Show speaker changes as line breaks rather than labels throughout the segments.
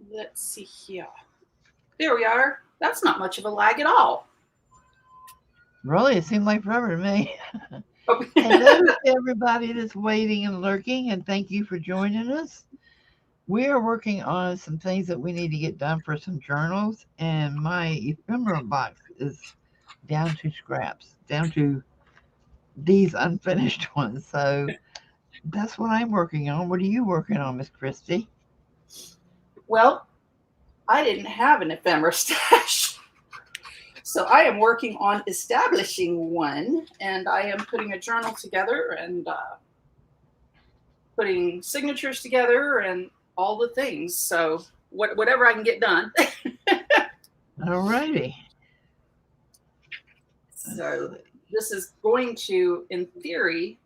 Let's see here. There we are. That's not much of a lag at all.
Really, it seemed like forever to me.
Oh.
Hello to everybody that's waiting and lurking, and thank you for joining us. We are working on some things that we need to get done for some journals, and my ephemera box is down to scraps, down to these unfinished ones. So that's what I'm working on. What are you working on, Miss Kristie?
Well, I didn't have an ephemera stash. So I am working on establishing one, and I am putting a journal together and putting signatures together and all the things. So whatever I can get done.
All righty.
So this is going to, in theory,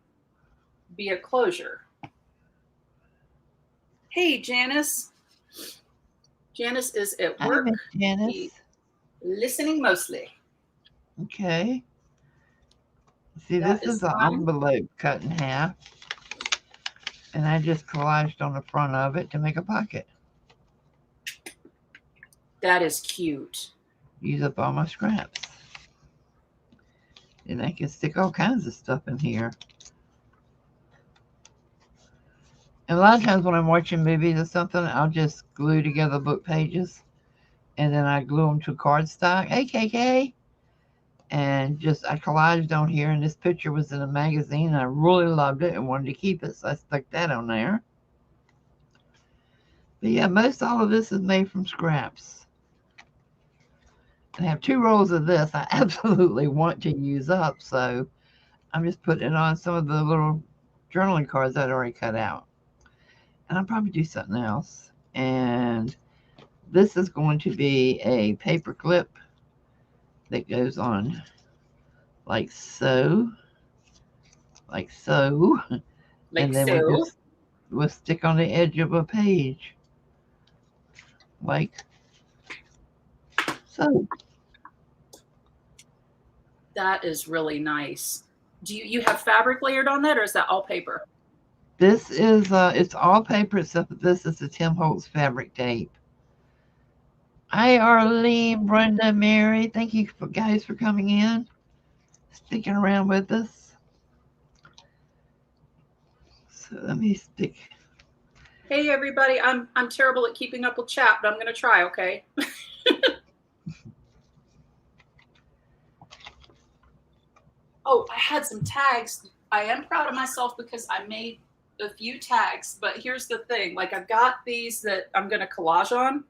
be a closure. Hey, Janice. Janice is at work.
Hi, Miss Janice.
Listening mostly.
Okay. See,
That
this
is
is an
fun.
envelope cut in half, and I just collaged on the front of it to make a pocket.
That is cute.
Use up all my scraps. And I can stick all kinds of stuff in here. And a lot of times when I'm watching movies or something, I'll just glue together book pages, and then I glue them to cardstock. Hey, KK! And just I collaged on here, and this picture was in a magazine, and I really loved it and wanted to keep it, so I stuck that on there. But yeah, most all of this is made from scraps. I have 2 rolls of this I absolutely want to use up, so I'm just putting it on some of the little journaling cards I'd already cut out. And I'll probably do something else. And this is going to be a paper clip that goes on like so, like so,
Like
and then
so.
we'll stick on the edge of a page, like so.
That is really nice. Do you have fabric layered on that, or is that all paper?
This is it's all paper except that this is the Tim Holtz fabric tape. Hi, Arlene, Brenda, Mary. Thank you for, guys, for coming in, sticking around with us. So let me stick.
Hey everybody, I'm terrible at keeping up with chat, but I'm gonna try, okay? Oh, I had some tags. I am proud of myself because I made a few tags, but here's the thing. Like I've got these that I'm gonna collage on,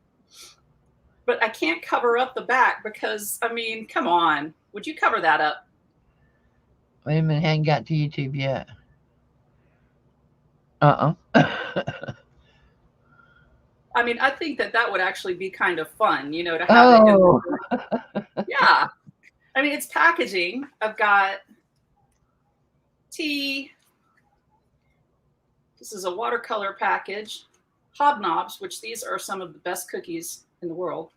but I can't cover up the back because I mean, come on. Would you cover that up?
Wait a minute, hadn't got to YouTube yet. Uh-uh.
I mean, I think that would actually be kind of fun, you know, to have it in
Oh,
yeah. I mean, it's packaging. I've got tea. This is a watercolor package. Hobnobs, which these are some of the best cookies in the world.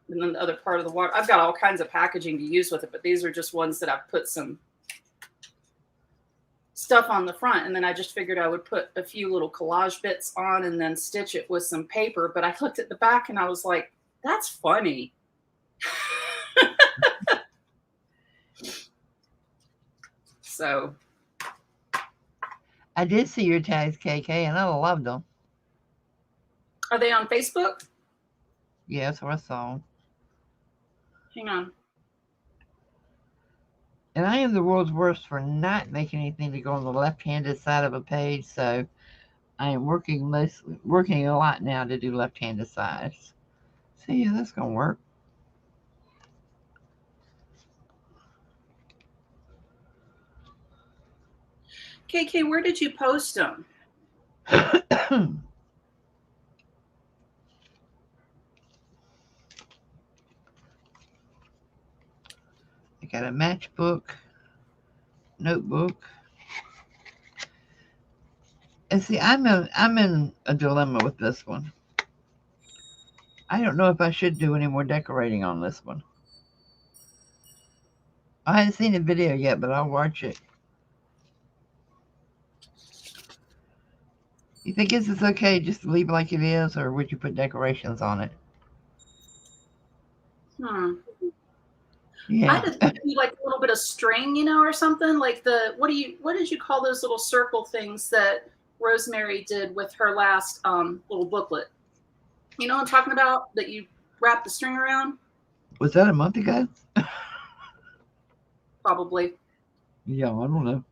And then the other part of the water. I've got all kinds of packaging to use with it, but these are just ones that I've put some stuff on the front. And then I just figured I would put a few little collage bits on and then stitch it with some paper. But I looked at the back and I was like, that's funny. So
I did see your tags, KK, and I loved them.
are they on Facebook?
Yes, or a song.
Hang on.
And I am the world's worst for not making anything to go on the left-handed side of a page, so I am working a lot now to do left-handed sides. So yeah, that's gonna work.
KK, where did you post them?
I got a matchbook, notebook, And see, I'm in a dilemma with this one. I don't know if I should do any more decorating on this one. I haven't seen the video yet, but I'll watch it. You think this is okay just to leave it like it is, or would you put decorations on it?
Hmm.
Yeah.
I'd do like a little bit of string, or something like what did you call those little circle things that Rosemary did with her last little booklet? You know what I'm talking about? That you wrap the string around?
Was that a month ago?
Probably.
Yeah, I don't know.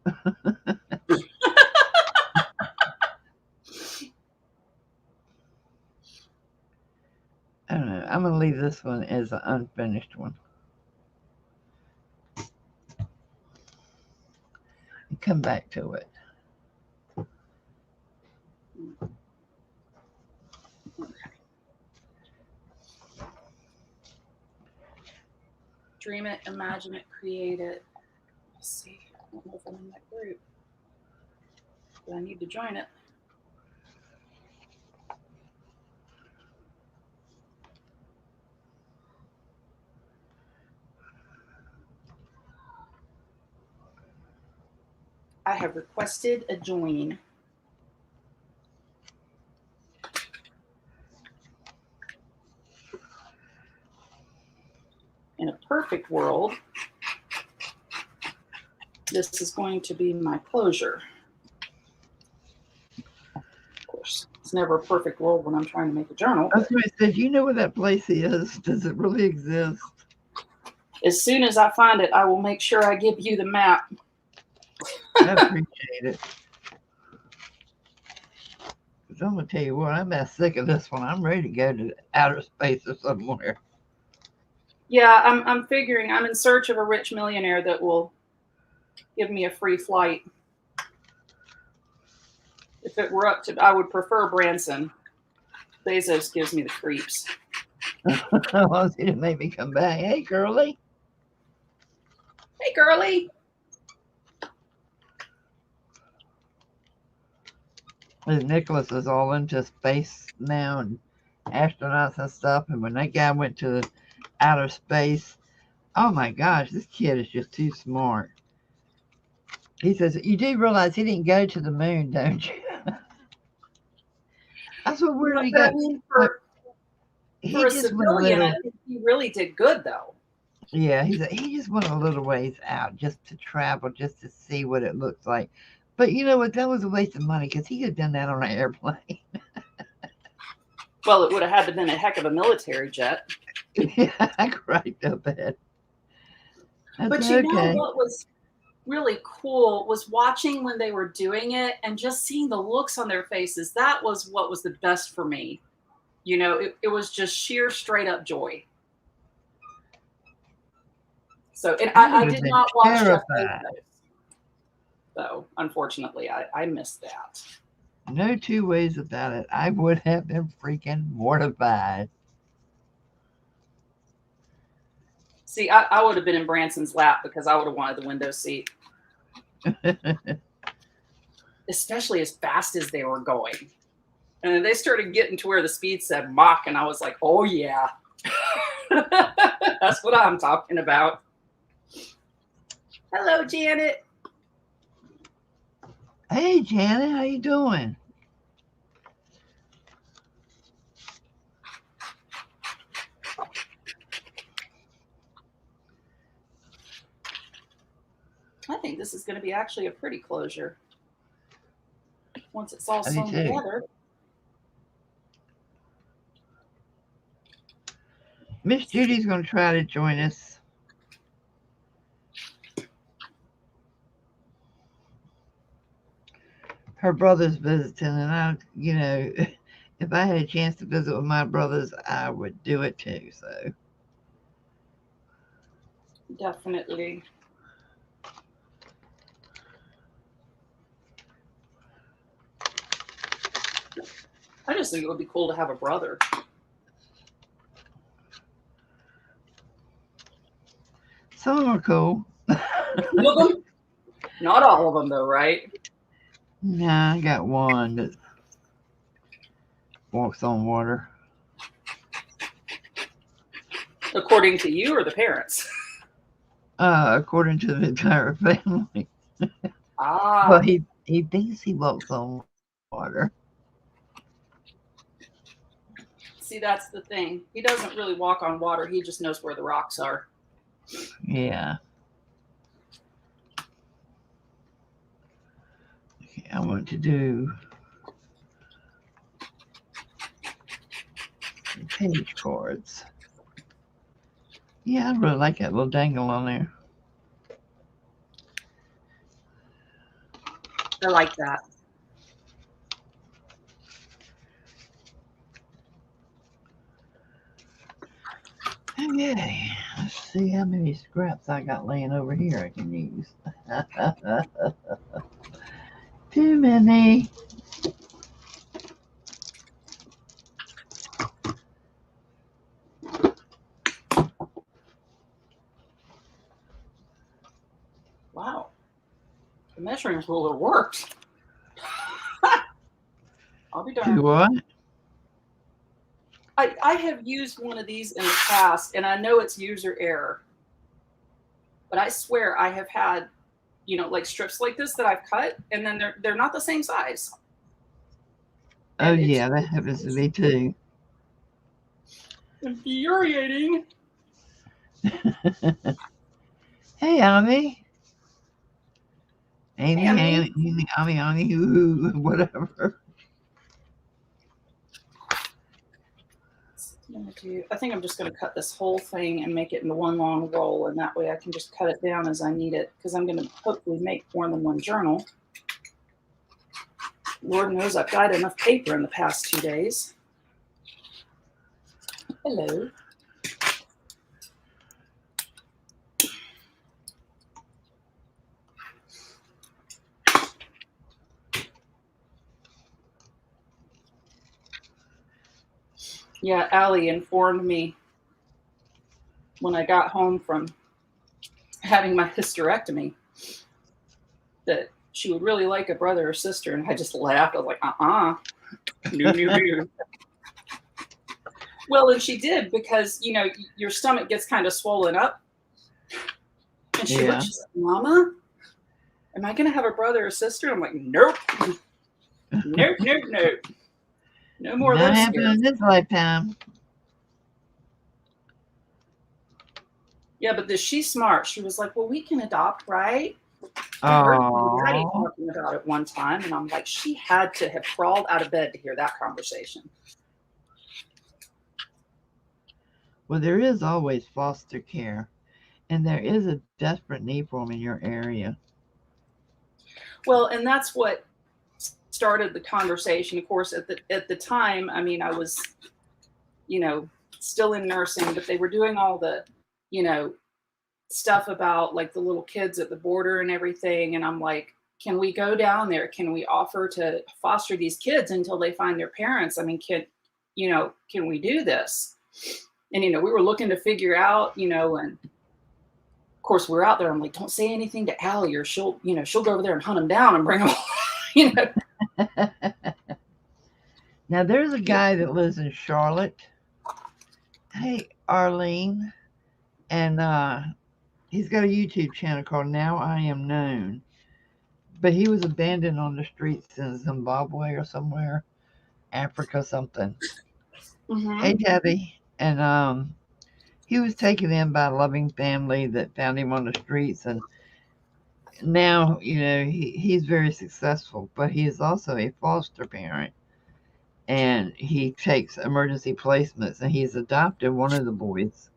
I don't know. I'm going to leave this one as an unfinished one. And come back to it.
Dream it, imagine it, create it. Let's see. I don't know if I'm in that group, but I need to join it. I have requested a join. In a perfect world, this is going to be my closure. Of course, it's never a perfect world when I'm trying to make a journal.
I was going to say, do you know where that place is? Does it really exist?
As soon as I find it, I will make sure I give you the map.
I appreciate it. Because I'm going to tell you what, I'm about sick of this one. I'm ready to go to outer space or somewhere.
Yeah, I'm figuring I'm in search of a rich millionaire that will give me a free flight. If it were up to, I would prefer Branson. Bezos gives me the creeps.
Well, he didn't make me come back. Hey, girlie.
Hey, girlie.
Nicholas is all into space now and astronauts and stuff. And when that guy went to outer space, oh my gosh, this kid is just too smart. He says, "You do realize he didn't go to the moon, don't you?" I said, "Where did he go?"
I mean, for
He
a
just went a
civilian,
little.
I think he really did good, though.
Yeah, he just went a little ways out just to travel, just to see what it looks like. But you know what? That was a waste of money because he could have done that on an airplane.
Well, it would have had to have been a heck of a military jet.
Yeah, I cracked up at.
But you know what was really cool was watching when they were doing it and just seeing the looks on their faces. That was what was the best for me. It was just sheer straight up joy. So, and I did not watch Jeff Bezos, though, unfortunately. I missed that.
No two ways about it. I would have been freaking mortified.
See, I would have been in Branson's lap because I would have wanted the window seat. Especially as fast as they were going. And then they started getting to where the speed said Mach, and I was like, oh, yeah. That's what I'm talking about. Hello, Janet.
Hey, Janet, how you doing?
I think this is going to be actually a pretty closure once it's all sewn together.
Miss Judy's going to try to join us. Her brother's visiting, and if I had a chance to visit with my brothers, I would do it too. So
definitely. I just think it would be cool to have a brother.
Some of them are cool.
Some of them? Not all of them, though, right?
Nah, I got one that walks on water.
According to you or the parents?
According to the entire family. Well,
Ah,
he thinks he walks on water.
see, that's the thing. He doesn't really walk on water. He just knows where the rocks are.
Yeah. Okay, I want to do page cards. Yeah, I really like that little dangle on there.
I like that.
Okay, let's see how many scraps I got laying over here I can use. Too many.
Wow. The measuring ruler worked. I'll be
Do
darned.
what?
I have used one of these in the past, and I know it's user error, but I swear I have had, like strips like this that I've cut, and then they're not the same size.
Oh
And it's
yeah, that happens to me too.
infuriating.
Hey, Ami.
Hey,
Amy,
I mean,
Amy, Ami, ooh, whatever.
I think I'm just going to cut this whole thing and make it into one long roll, and that way I can just cut it down as I need it, because I'm going to hopefully make more than one journal. Lord knows I've got enough paper in the past 2 days. Hello. Yeah, Allie informed me when I got home from having my hysterectomy that she would really like a brother or sister, and I just laughed. I was like, no. Well, and she did, because your stomach gets kind of swollen up, and she looked.
Yeah.
She's like, Mama, am I going to have a brother or sister? I'm like, nope, nope, no more of
Not
those
happening
scares.
in this lifetime.
Yeah, but she's smart. She was like, well, we can adopt, right? I heard my daddy
Oh.
talking about it one time, and I'm like, she had to have crawled out of bed to hear that conversation.
Well, there is always foster care, and there is a desperate need for them in your area.
Well, and that's what started the conversation. Of course, at the time, I mean, I was, still in nursing, but they were doing all the, stuff about like the little kids at the border and everything. And I'm like, can we go down there? Can we offer to foster these kids until they find their parents? I mean, can we do this? And, we were looking to figure out, and of course we're out there. I'm like, don't say anything to Allie, or she'll go over there and hunt them down and bring them,
Now, there's a guy that lives in Charlotte. Hey, Arlene. And he's got a YouTube channel called Now I Am Known. But he was abandoned on the streets in Zimbabwe or somewhere, Africa something.
Mm-hmm.
Hey, Debbie. And he was taken in by a loving family that found him on the streets. And now, he's very successful, but he is also a foster parent. And he takes emergency placements, and he's adopted one of the boys.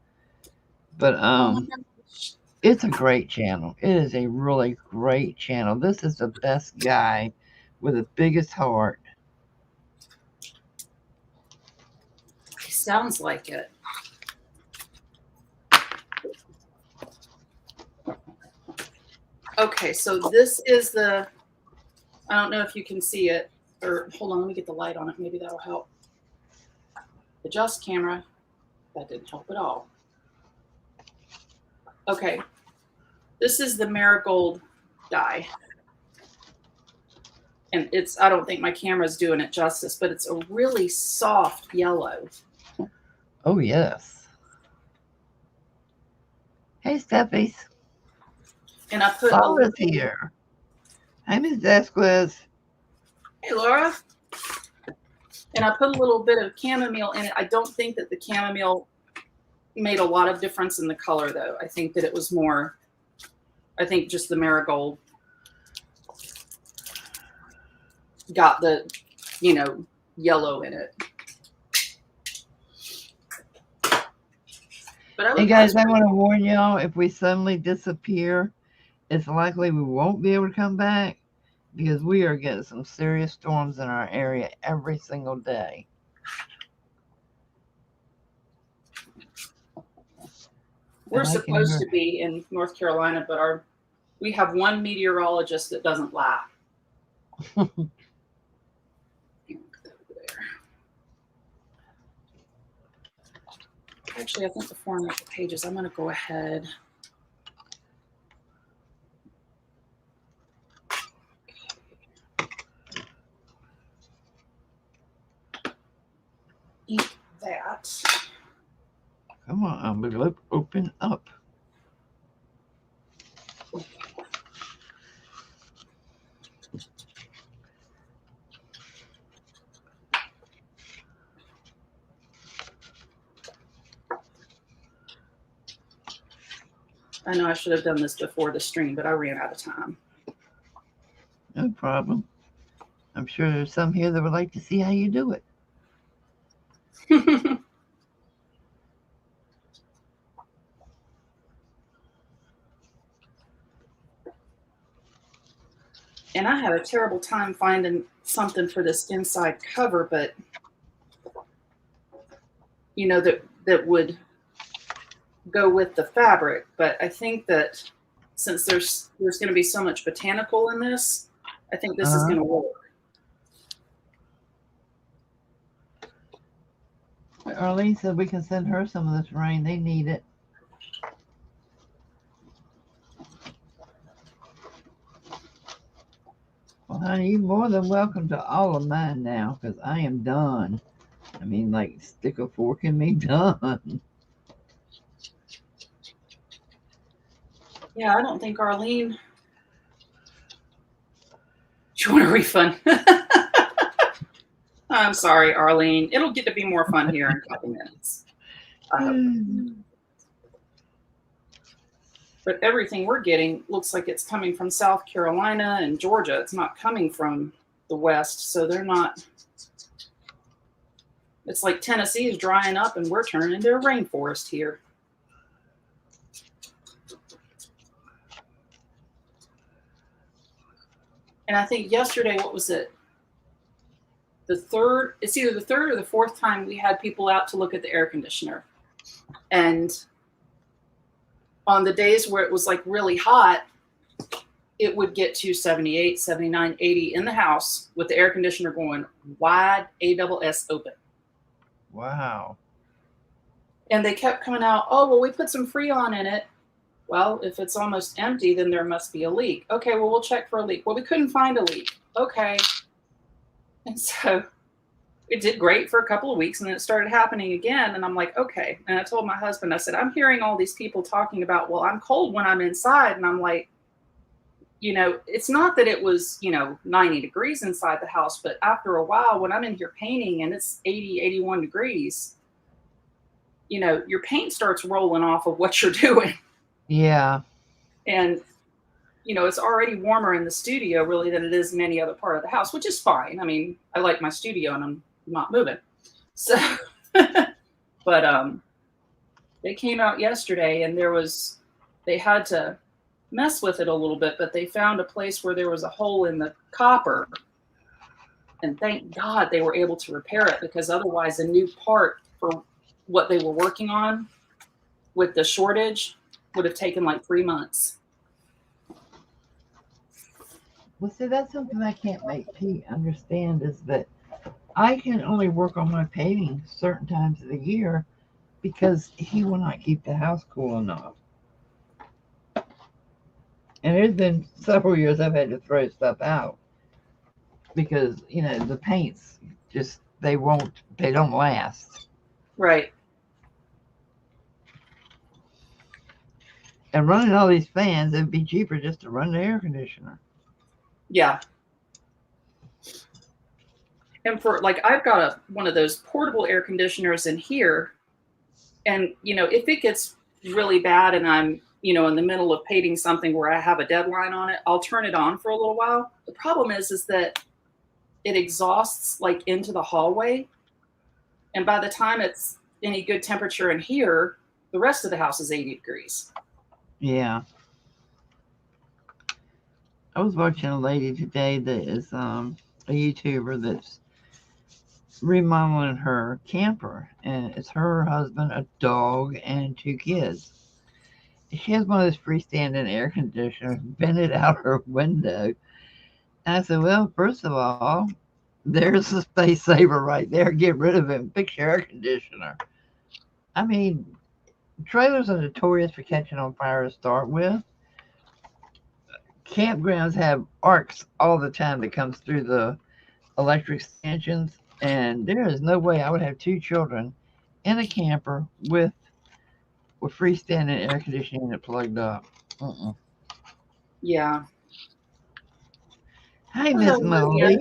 But
Oh my gosh.
it's a great channel. It is a really great channel. This is the best guy with the biggest heart.
Sounds like it. Okay, so this is I don't know if you can see it, or hold on, let me get the light on it. Maybe that'll help. Adjust camera. That didn't help at all. Okay, this is the marigold die. and I don't think my camera's doing it justice, but it's a really soft yellow.
Oh, yes. Hey, Steffies.
And I put
Laura's here. Hi, Miss Esquez.
Hey, Laura. And I put a little bit of chamomile in it. I don't think that the chamomile made a lot of difference in the color, though. I think that it was more, I think just the marigold got the, yellow in it. But
hey, guys, I want to warn y'all, if we suddenly disappear, it's likely we won't be able to come back because we are getting some serious storms in our area every single day.
We're supposed to be in North Carolina, but we have one meteorologist that doesn't lie. Actually, I think before I make the pages, I'm going to go ahead. Ink that.
Come on, envelope, open up.
I know I should have done this before the stream, but I ran out of time.
No problem. I'm sure there's some here that would like to see how you do it. And I had a terrible time finding something for this inside cover, but that would go with the fabric. But I think that since there's going to be so much botanical in this, I think this is going to work. Arlene said we can send her some of this rain. They need it. Well, honey, you're more than welcome to all of mine now because I am done. I mean, like, stick a fork in me, done.
Yeah, I don't think Arlene. You want a refund? I'm sorry, Arlene. It'll get to be more fun here in a couple minutes. But everything we're getting looks like it's coming from South Carolina and Georgia. It's not coming from the West, so they're not. It's like Tennessee is drying up and we're turning into a rainforest here. And I think yesterday, what was it? It's either the third or the fourth time we had people out to look at the air conditioner. And on the days where it was like really hot, it would get to 78, 79, 80 in the house with the air conditioner going wide, ASS open.
Wow.
And they kept coming out, oh, well, we put some Freon in it. Well, if it's almost empty, then there must be a leak. Okay, well, we'll check for a leak. Well, we couldn't find a leak. Okay. And so it did great for a couple of weeks, and then it started happening again. And I'm like, okay. And I told my husband, I said, I'm hearing all these people talking about, well, I'm cold when I'm inside. And I'm like, it's not that it was, 90 degrees inside the house, but after a while, when I'm in here painting and it's 80, 81 degrees, your paint starts rolling off of what you're doing.
Yeah.
And, it's already warmer in the studio really than it is in any other part of the house, which is fine. I mean, I like my studio and I'm not moving. So, but they came out yesterday and they had to mess with it a little bit, but they found a place where there was a hole in the copper. And thank God they were able to repair it, because otherwise a new part for what they were working on with the shortage would have taken like 3 months.
Well, see, that's something I can't make Pete understand, is that I can only work on my painting certain times of the year because he will not keep the house cool enough. And there's been several years I've had to throw stuff out. because the paints just they don't last.
Right.
And running all these fans, it'd be cheaper just to run the air conditioner.
Yeah. And for like, I've got one of those portable air conditioners in here, and if it gets really bad and I'm in the middle of painting something where I have a deadline on it, I'll turn it on for a little while. The problem is that it exhausts like into the hallway, and by the time it's any good temperature in here, the rest of the house is 80 degrees.
Yeah. I was watching a lady today that is a YouTuber that's remodeling her camper, and it's her husband, a dog, and 2 kids. She has one of those freestanding air conditioners vented out her window. And I said, well, first of all, there's a space saver right there. Get rid of it and fix your air conditioner. I mean, trailers are notorious for catching on fire to start with. Campgrounds have arcs all the time that comes through the electric stanchions, and there is no way I would have 2 children in a camper with freestanding air conditioning unit plugged up.
Yeah.
Hi, Miss Malia.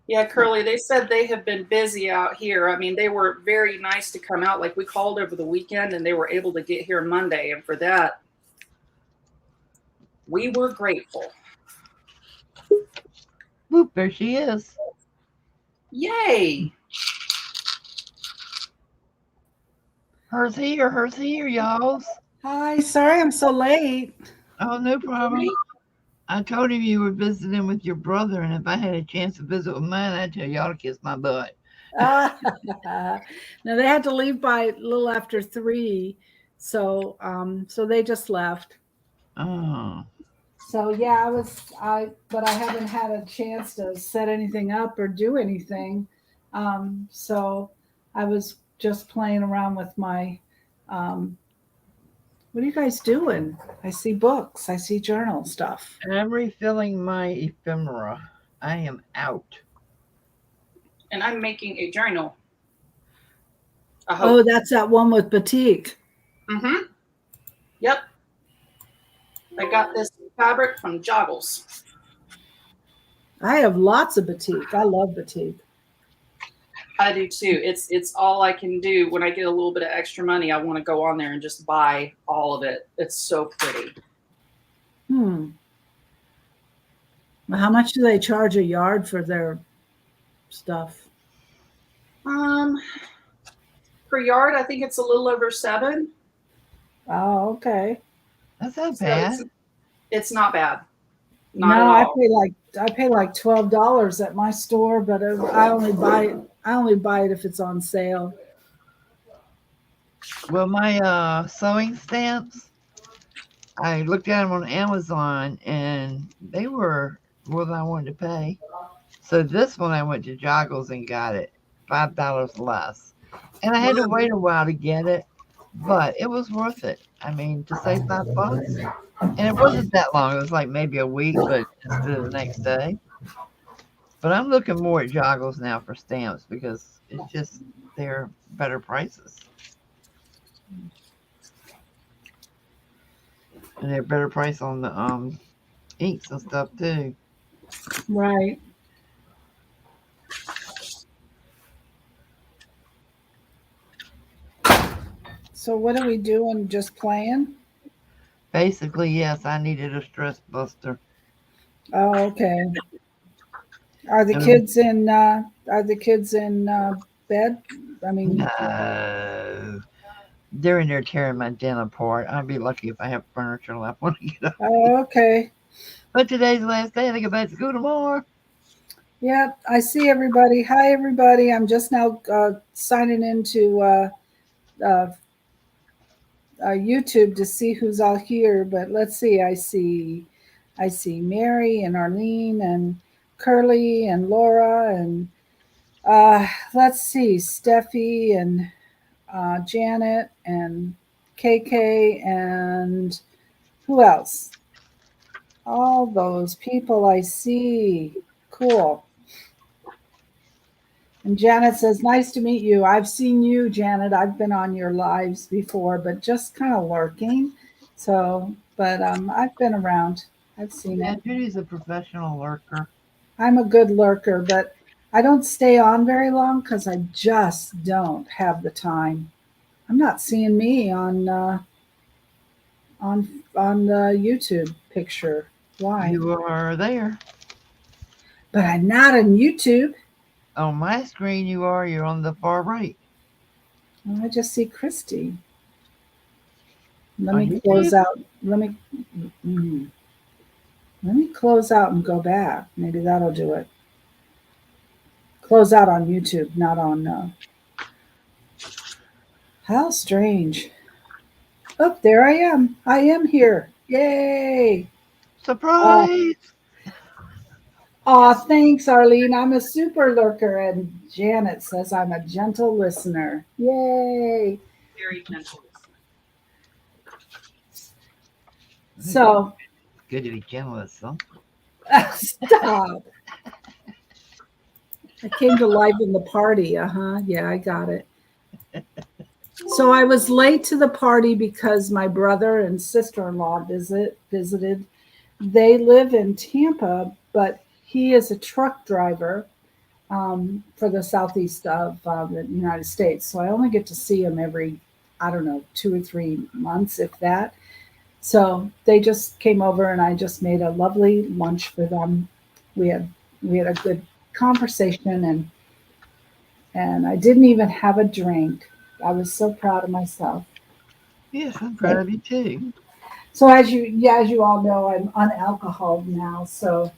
Yeah, Curly, they said they have been busy out here. I mean, they were very nice to come out. Like, we called over the weekend and they were able to get here Monday. And for that, we were grateful.
Whoop, there she is.
Yay.
Her's here, y'all.
Hi, sorry I'm so late.
Oh, no problem. I told him you were visiting with your brother, and if I had a chance to visit with mine, I'd tell y'all to kiss my butt.
No, they had to leave by a little after 3, so they just left.
Oh.
So yeah, but I haven't had a chance to set anything up or do anything. So I was just playing around with my. What are you guys doing? I see books. I see journal stuff.
I'm refilling my ephemera. I am out.
And I'm making a journal.
Oh, that's that one with batik.
Mm-hmm. Yep. I got this fabric from Joggles.
I have lots of batik. I love batik.
I do too. It's all I can do. When I get a little bit of extra money, I want to go on there and just buy all of it. It's so pretty.
How much do they charge a yard for their stuff?
Per yard, I think it's a little over $7.
Oh, okay.
That's not bad.
It's not bad.
Not no, at all. I pay like $12 at my store, but I only buy it if it's on sale.
Well, my sewing stamps, I looked at them on Amazon, and they were more than I wanted to pay. So this one, I went to Joggles and got it $5 less, and I had to wait a while to get it, but it was worth it. I mean, to save $5, and it wasn't that long. It was like maybe a week, but instead of the next day. But I'm looking more at Joggles now for stamps because it's just they're better prices. And they're better price on the inks and stuff too.
Right. So what are we doing? Just playing?
Basically, yes. I needed a stress buster.
Oh, okay. Are the kids in bed? I mean,
no. They're in there tearing my den apart. I'd be lucky if I have furniture left when I get up.
Oh, okay.
But today's the last day. I go back to school tomorrow.
Yeah, I see everybody. Hi, everybody. I'm just now signing into YouTube to see who's all here. But let's see. I see Mary and Arlene and Curly and Laura and let's see, Steffi and Janet and KK, and who else? All those people I see. Cool. And Janet says, nice to meet you. I've seen you, Janet. I've been on your lives before, but just kind of lurking. So, but I've been around. I've seen
Yeah,
it.
Judy's a professional lurker.
I'm a good lurker, but I don't stay on very long because I just don't have the time. I'm not seeing me on the YouTube picture. Why?
You are there.
But I'm not on YouTube.
On my screen, you are. You're on the far right.
I just see Kristie. Let
On
me
YouTube?
close out. Let me close out and go back. Maybe that'll do it. Close out on YouTube, not on. How strange. Oh, there I am. I am here. Yay.
Surprise!
Aw, thanks, Arlene. I'm a super lurker. And Janet says I'm a gentle listener. Yay.
Very gentle.
So,
Good to be gentle with something.
stop. I came to liven the party. Yeah, I got it. So I was late to the party because my brother and sister-in-law visited. They live in Tampa, but he is a truck driver for the southeast of the United States. So I only get to see him every, I don't know, 2 or 3 months, if that. So they just came over and I just made a lovely lunch for them. We had a good conversation and I didn't even have a drink. I was so proud of myself.
Yes, I'm proud of you too.
So as you all know, I'm unalcoholed now. So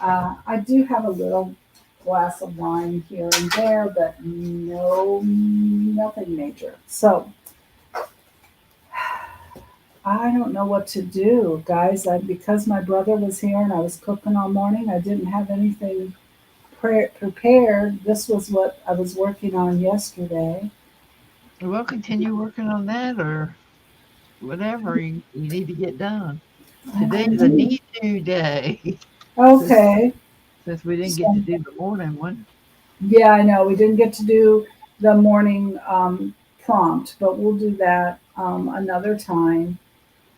I do have a little glass of wine here and there, but nothing major. So I don't know what to do, guys. Because my brother was here and I was cooking all morning, I didn't have anything prepared. This was what I was working on yesterday.
We'll continue working on that or whatever you need to get done. Today's a need to day.
Okay.
Since we didn't get to do the morning one.
Yeah, I know. We didn't get to do the morning prompt, but we'll do that another time.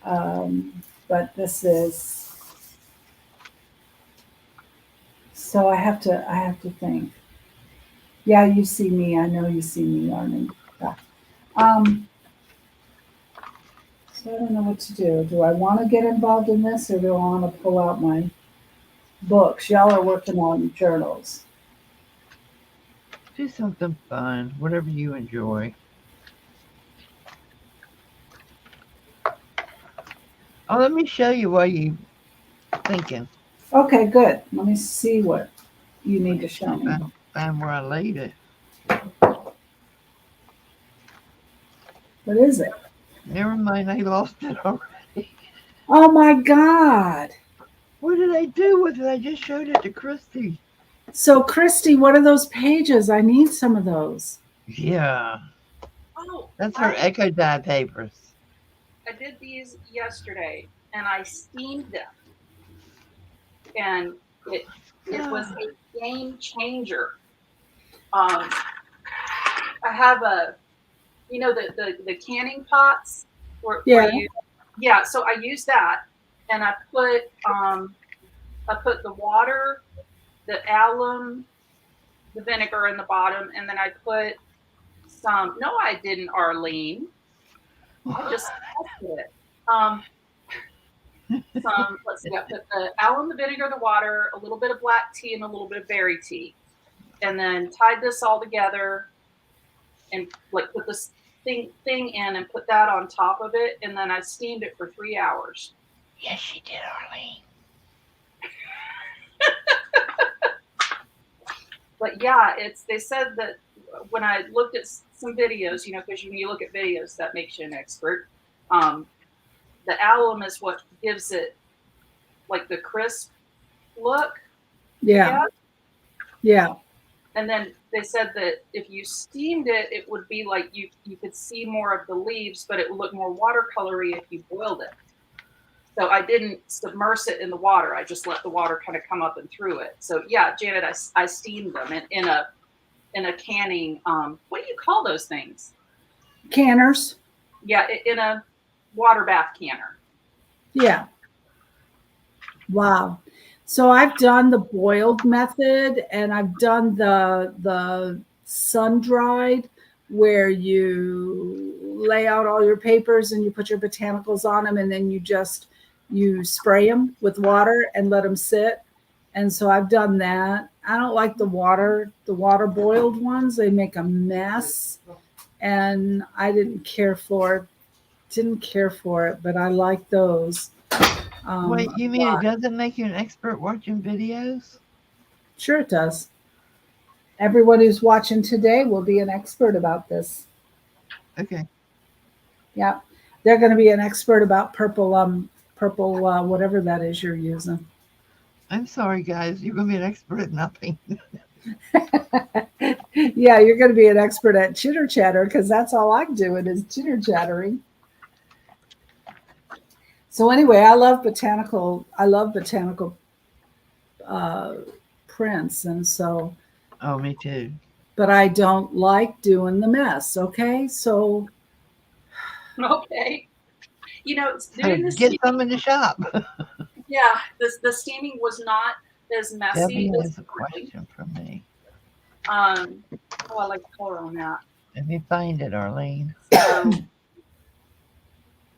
But this is so I have to think. Yeah, you see me. I know you see me, Arnie. Yeah. So I don't know what to do. Do I want to get involved in this or do I want to pull out my books? Y'all are working on journals.
Do something fun, whatever you enjoy. Oh, let me show you while you thinking.
Okay, good. Let me see what you need to show me.
Find where I laid it.
What is it?
Never mind, I lost it already.
Oh my God.
What did I do with it? I just showed it to Kristie.
So, Kristie, what are those pages? I need some of those.
Yeah.
Oh,
That's her Echo Dye papers.
I did these yesterday and I steamed them. And it was a game changer. I have the canning pots where so I use that and I put the water, the alum, the vinegar in the bottom, and then I put some. No, I didn't, Arlene. I just tested it. Let's see. I put the alum, the vinegar, the water, a little bit of black tea, and a little bit of berry tea, and then tied this all together, and like put this thing in and put that on top of it, and then I steamed it for 3 hours.
Yes, she did, Arlene.
But yeah, they said that when I looked at some videos, because when you look at videos, that makes you an expert. The alum is what gives it like the crisp look.
Yeah.
And then they said that if you steamed it, it would be like you could see more of the leaves, but it would look more watercolory if you boiled it. So I didn't submerge it in the water. I just let the water kind of come up and through it. So yeah, Janet, I steamed them in a canning. What do you call those things?
Canners.
Yeah, in a water bath canner.
Yeah. Wow. So I've done the boiled method, and I've done the sun dried, where you lay out all your papers and you put your botanicals on them, and then you spray them with water and let them sit. And so I've done that. I don't like the water boiled ones. They make a mess, and I didn't care for it, but I like those.
Wait, you mean it doesn't make you an expert watching videos?
Sure it does. Everyone who's watching today will be an expert about this.
Okay.
Yeah. They're going to be an expert about purple whatever that is you're using.
I'm sorry, guys. You're going to be an expert at nothing.
Yeah, you're going to be an expert at chitter chatter, because that's all I'm doing is chitter chattering. So anyway, I love botanical prints, and so.
Oh, me too.
But I don't like doing the mess. Okay, so.
Okay. Doing this.
Get some in the shop.
Yeah, the steaming was not as messy.
Debbie has a question for me.
I like the color on that.
Let me find it, Arlene.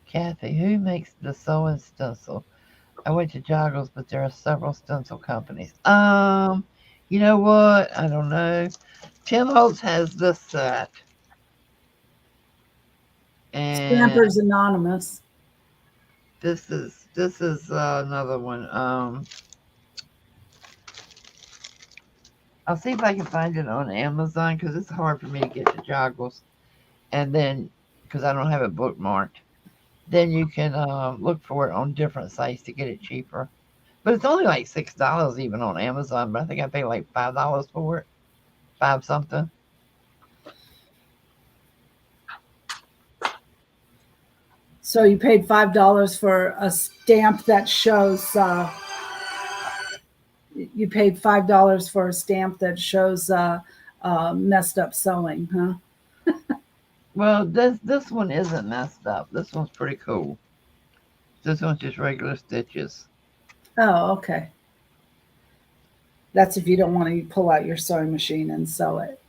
Kathy, who makes the sewing stencil? I went to Joggles, but there are several stencil companies. You know what? I don't know. Tim Holtz has this set. And
Stampers Anonymous.
This is another one. I'll see if I can find it on Amazon, because it's hard for me to get to Joggles, and then because I don't have it bookmarked. Then you can look for it on different sites to get it cheaper. But it's only like $6 even on Amazon. But I think I paid like $5 for it, $5 something.
So you paid $5 for a stamp that shows. You paid $5 for a stamp that shows messed up sewing, huh?
Well, this one isn't messed up. This one's pretty cool. This one's just regular stitches.
Oh, okay. That's if you don't want to pull out your sewing machine and sew it.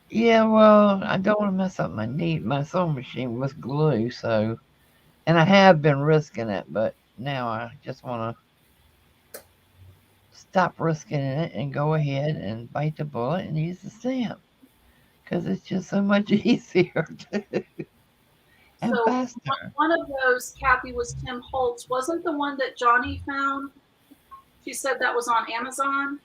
Yeah, well, I don't want to mess up my sewing machine with glue, so, and I have been risking it, but now I just want to stop risking it and go ahead and bite the bullet and use the stamp, because it's just so much easier and faster.
One of those, Kathy, was Tim Holtz. Wasn't the one that Johnny found? She said that was on Amazon.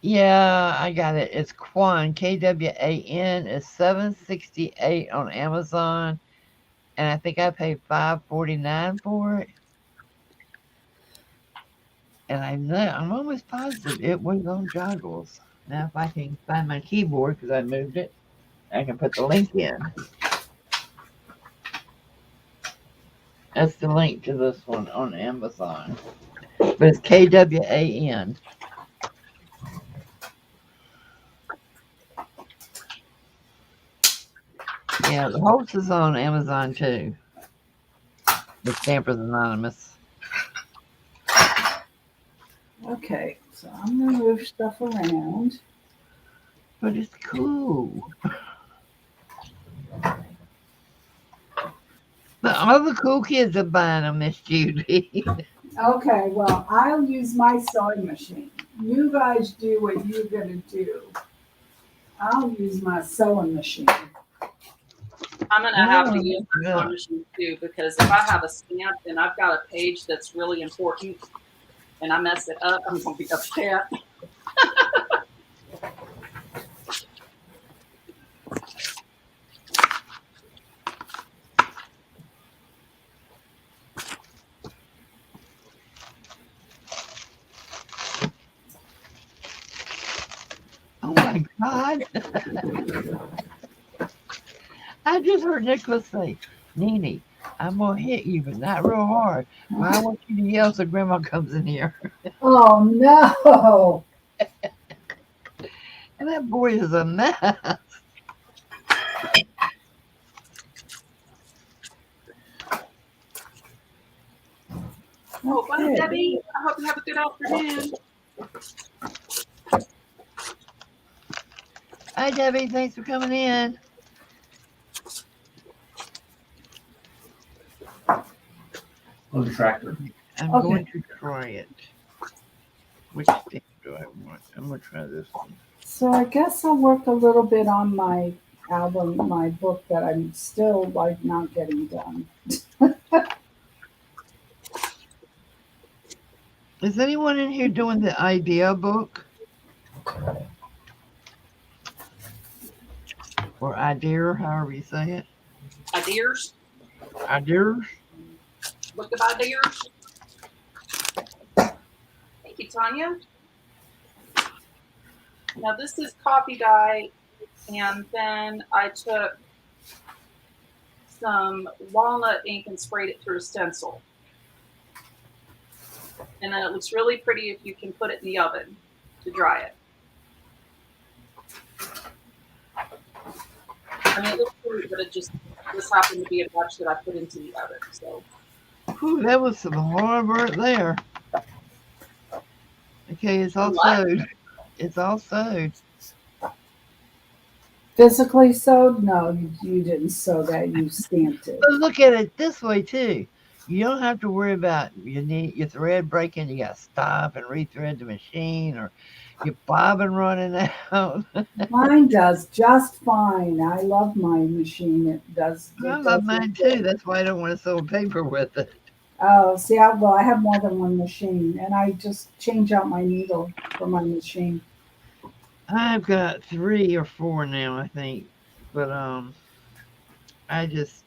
Yeah, I got it. It's Kwan, Kwan. It's $7.68 on Amazon, and I think I paid $5.49 for it. And I'm almost positive it was on Joggles. Now, if I can find my keyboard, because I moved it, I can put the link in. That's the link to this one on Amazon. But it's Kwan. Yeah, the Holtz is on Amazon too. The Stampers Anonymous.
Okay, so I'm going to move stuff around.
But it's cool. But all the cool kids are buying them, Miss Judy.
Okay, well, I'll use my sewing machine. You guys do what you're going to do. I'll use my sewing machine.
I'm going to have to use my sewing machine too, because if I have a stamp and I've got a page that's really important and I mess it up, I'm going to be upset.
Oh my God. I just heard Nicholas say, Nene, I'm going to hit you, but not real hard. But I want you to yell so Grandma comes in here.
Oh no.
And that boy is a mess.
Oh, bye,
Okay.
Debbie. I hope you have a good afternoon.
Hi, Debbie. Thanks for coming in.
Oh, the tractor.
I'm
Okay.
going to try it. Which stamp do I want? I'm going to try this one.
So I guess I'll work a little bit on my album, my book that I'm still like not getting done.
Is anyone in here doing the idea book? Or idea, however you say it?
Ideas.
Ideas?
Look at ideas. Thank you, Tanya. Now this is coffee dye, and then I took some walnut ink and sprayed it through a stencil. And then it looks really pretty if you can put it in the oven to dry it. I mean, it looks pretty, but this happened to be a batch that I put into the oven. So.
Whew, that was some hard work there. Okay, it's all sewed. It's all sewed.
Physically sewed? No, you didn't sew that. You stamped it.
But look at it this way too. You don't have to worry about your thread breaking. You got to stop and rethread the machine, or your bobbin running out.
Mine does just fine. I love my machine. It does.
I love mine too. That's why I don't want to sew paper with it.
Oh, see, I have more than one machine, and I just change out my needle for my machine.
I've got 3 or 4 now, I think, but I just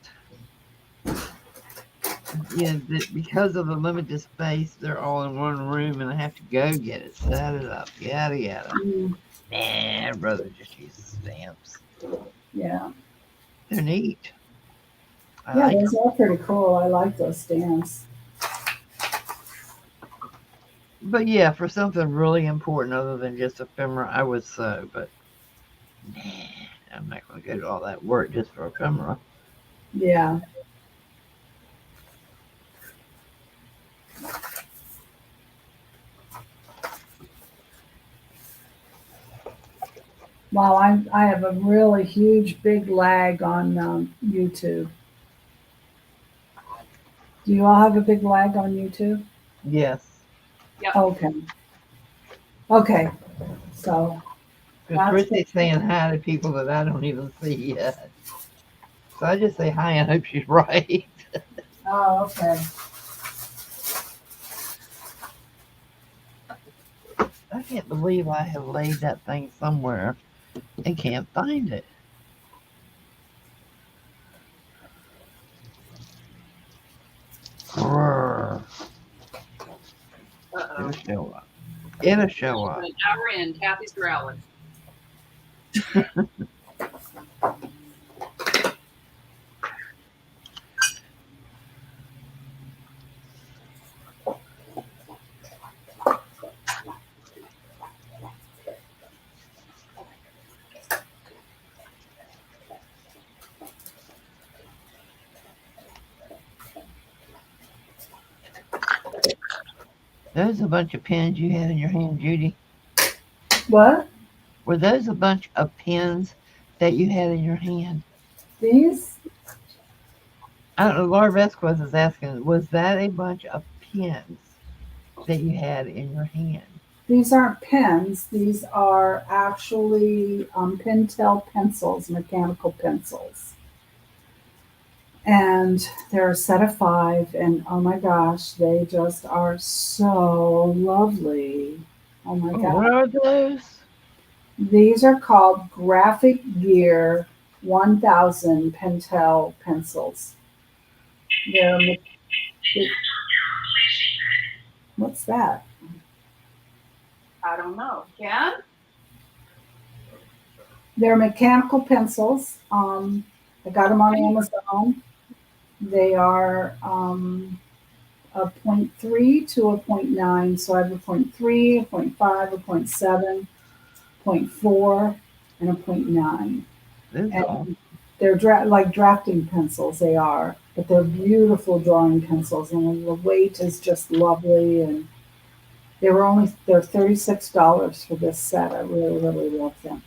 because of the limited space, they're all in one room, and I have to go get it, set it up, yada yada.
Mm,
Nah, I'd rather just use stamps.
yeah,
They're neat. I
yeah,
like
those are pretty cool. I like those stamps.
But yeah, for something really important other than just ephemera, I would sew. But nah, I'm not going to go to all that work just for ephemera.
Yeah. Wow, I have a really huge big lag on YouTube. Do you all have a big lag on YouTube?
Yes.
Yep.
Okay. Okay. So
Because Christy's saying hi to people that I don't even see yet. So I just say hi and hope she's right.
oh, okay.
I can't believe I have laid that thing somewhere and can't find it. Grrr. It'll show up. It'll show up.
An hour in, Kathy's growling.
Those a bunch of pens you had in your hand, Judy?
What?
Were those a bunch of pens that you had in your hand?
These?
I don't know. Laura Vasquez is asking, was that a bunch of pens that you had in your hand?
These aren't pens. These are actually Pentel pencils, mechanical pencils. And they're a set of 5, and oh my gosh, they just are so lovely. Oh my God.
What are those?
These are called Graphic Gear 1000 Pentel pencils. What's that?
I don't know. Ken?
They're mechanical pencils. I got them on Amazon. They are a 0.3 to a 0.9. So I have a 0.3, a 0.5, a 0.7, 0.4, and a 0.9.
This is all.
And they're like drafting pencils, they are, but they're beautiful drawing pencils, and the weight is just lovely. And they're $36 for this set. I really, really love them.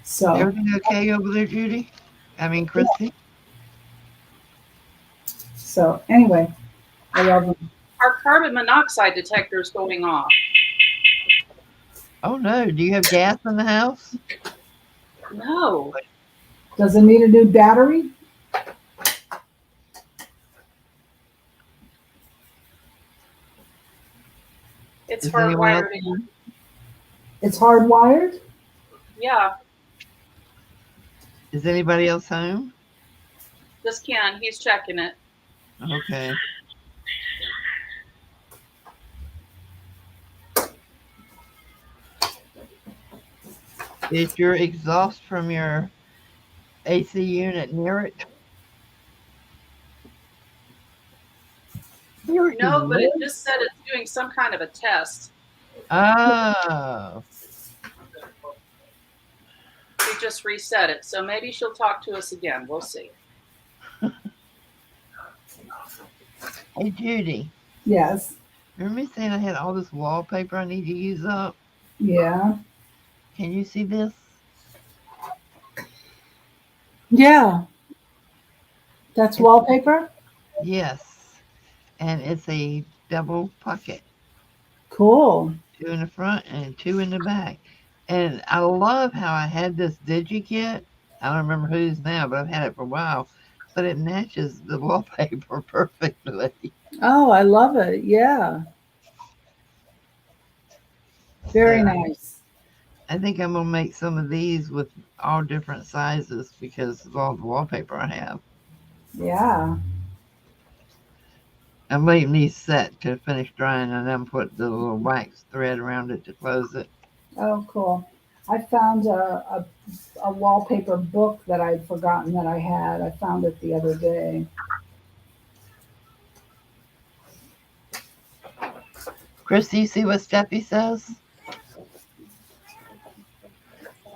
So
Everything okay over there, Judy? I mean, Kristie?
so anyway, I love them.
Our carbon monoxide detector is going off.
Oh no, do you have gas in the house?
No.
Does it need a new battery?
It's
Is anyone else
hardwired in.
home?
It's hardwired?
Yeah,
Is anybody else home?
this Ken, he's checking it.
Okay. Is your exhaust from your AC unit near it?
No, but it just said it's doing some kind of a test.
Oh,
We just reset it, so maybe she'll talk to us again. We'll see.
hey Judy.
Yes.
Remember me saying I had all this wallpaper I need to use up?
Yeah.
Can you see this?
Yeah. That's wallpaper?
Yes. And it's a double pocket.
Cool.
2 in the front and 2 in the back. And I love how I had this DigiKit. I don't remember whose now, but I've had it for a while. But it matches the wallpaper perfectly.
Oh, I love it. Yeah. Very
So
nice.
I think I'm going to make some of these with all different sizes because of all the wallpaper I have.
Yeah.
I'm leaving these set to finish drying and then put the little wax thread around it to close it.
Oh, cool. I found a wallpaper book that I'd forgotten that I had. I found it the other day.
Kristie, you see what Steffi says?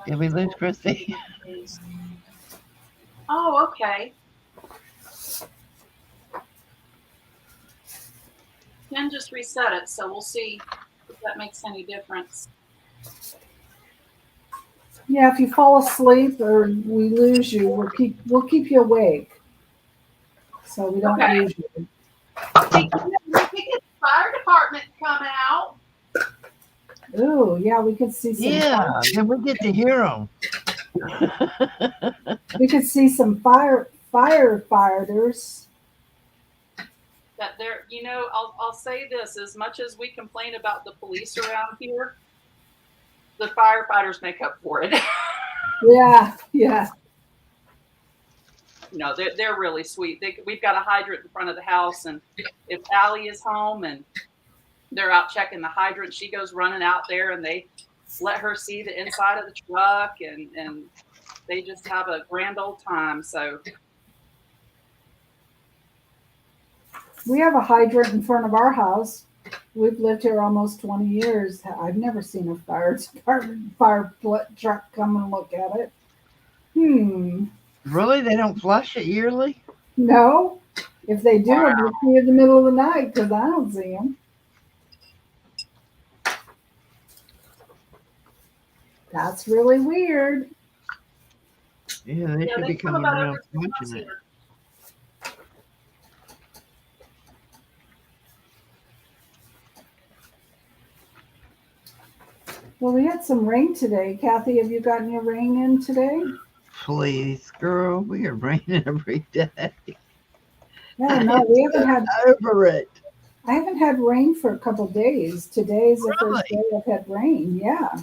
Did we lose Kristie?
Oh, okay. Ken just reset it, so we'll see if that makes any difference.
Yeah, if you fall asleep or we lose you, we'll keep you awake, so we don't
Okay.
lose you.
Hey, Ken, we could get the fire department to come out.
Ooh, yeah, we could see some.
Yeah, then we get to hear them.
We could see some firefighters.
That they're, I'll say this: as much as we complain about the police around here, the firefighters make up for it.
Yeah, yeah.
They're really sweet. We've got a hydrant in front of the house, and if Allie is home and they're out checking the hydrant, she goes running out there, and they let her see the inside of the truck, and they just have a grand old time. So
We have a hydrant in front of our house. We've lived here almost 20 years. I've never seen a fire truck come and look at it.
Really? They don't flush it yearly?
No. If they do, it'll be in the middle of the night because I don't see them. That's really weird.
Yeah, they should be
come
coming
about
around
every 2 months
flushing it.
here.
Well, we had some rain today. Kathy, have you gotten your rain in today?
Please, girl, we are raining every day.
Yeah, no, we haven't had.
Over it.
I haven't had rain for a couple of days. Today's the first day I've had rain. Yeah.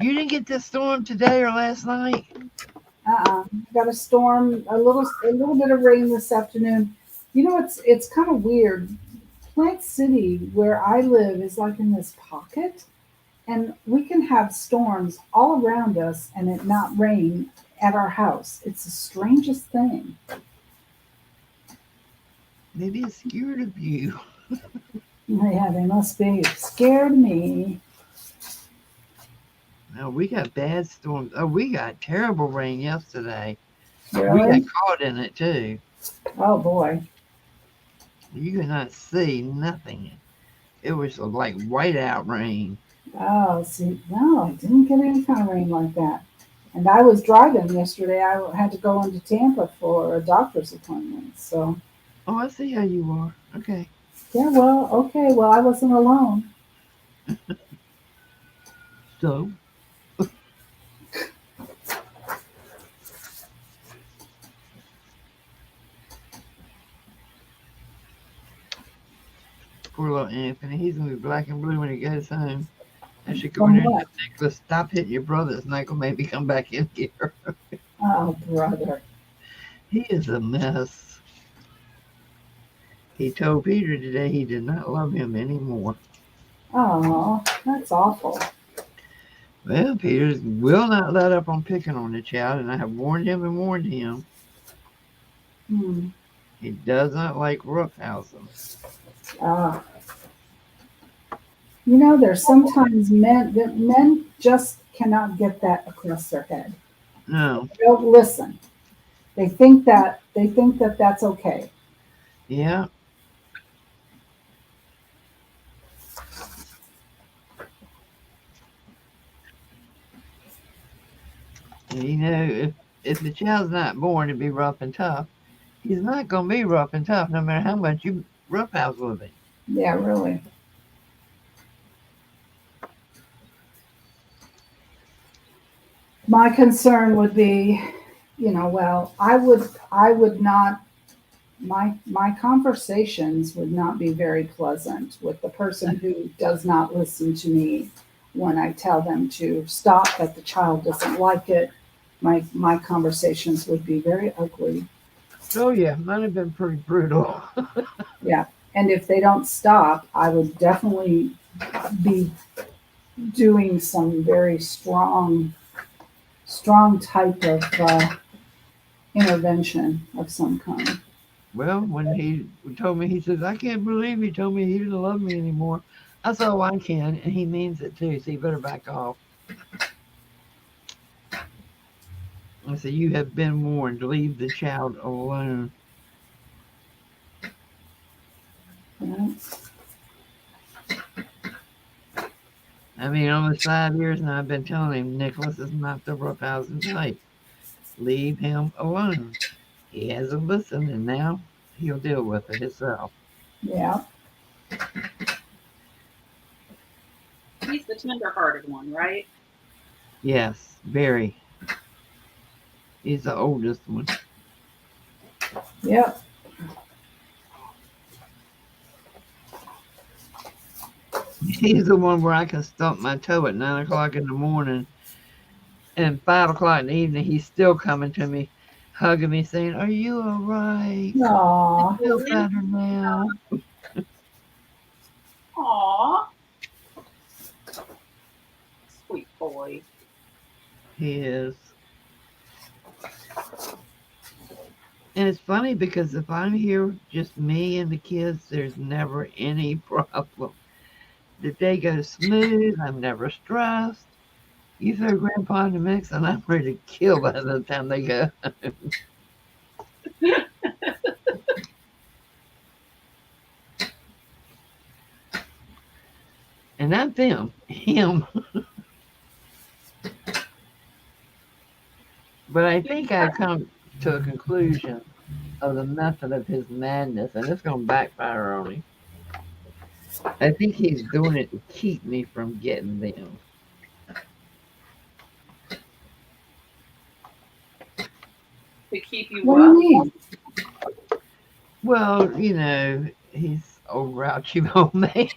You didn't get this storm today or last night?
Got a storm, a little bit of rain this afternoon. It's kind of weird. Plant City, where I live, is like in this pocket. And we can have storms all around us and it not rain at our house. It's the strangest thing.
Maybe it's scared of you.
Yeah, they must be. Scared me.
No, we got bad storms. Oh, we got terrible rain yesterday. We got
Really?
caught in it too.
Oh boy.
You could not see nothing. It was like whiteout rain.
Oh, see, no, I didn't get any kind of rain like that. And I was driving yesterday. I had to go into Tampa for a doctor's appointment. So,
Oh, I see how you are. Okay.
yeah, well, okay. Well, I wasn't alone.
So, poor little Anthony. He's going to be black and blue when he gets home. I should go in
From
there and
what?
tell Nicholas, stop hitting your brother. It's not going to maybe come back in here.
Oh, brother.
He is a mess. He told Peter today he did not love him anymore.
Oh, that's awful.
Well, Peter will not let up on picking on the child, and I have warned him and warned him.
Hmm.
He does not like roughhousing.
Ah. You know, there's sometimes men just cannot get that across their head.
No.
They don't listen. They think that that's okay.
Yeah. And, you know, if the child's not born to be rough and tough, he's not going to be rough and tough no matter how much you roughhouse with him.
Yeah, really. My concern would be, well, I would not, my conversations would not be very pleasant with the person who does not listen to me when I tell them to stop, that the child doesn't like it. My conversations would be very ugly.
Oh, yeah. Mine have been pretty brutal.
Yeah. And if they don't stop, I would definitely be doing some very strong type of intervention of some kind.
Well, when he told me, he says, I can't believe he told me he didn't love me anymore. I said, oh, I can. And he means it too. So you better back off. I said, you have been warned. Leave the child alone.
Yeah.
I mean, almost 5 years now, I've been telling him Nicholas is not the roughhousing type. Leave him alone. He hasn't listened, and now he'll deal with it himself.
Yeah.
He's the tender-hearted one, right?
Yes, very. He's the oldest one.
Yep.
He's the one where I can stump my toe at 9 o'clock in the morning, and 5 o'clock in the evening, he's still coming to me, hugging me, saying, are you all right?
Aw.
I feel better now.
Aw. Sweet boy.
He is. And it's funny because if I'm here, just me and the kids, there's never any problem. The day goes smooth. I'm never stressed. You throw Grandpa in the mix, and I'm ready to kill by the time they go. And not them, him. But I think I've come to a conclusion of the method of his madness, and it's going to backfire on him. I think he's doing it to keep me from getting them.
To keep you
What do you mean?
Well, you know, he's old grouchy old man.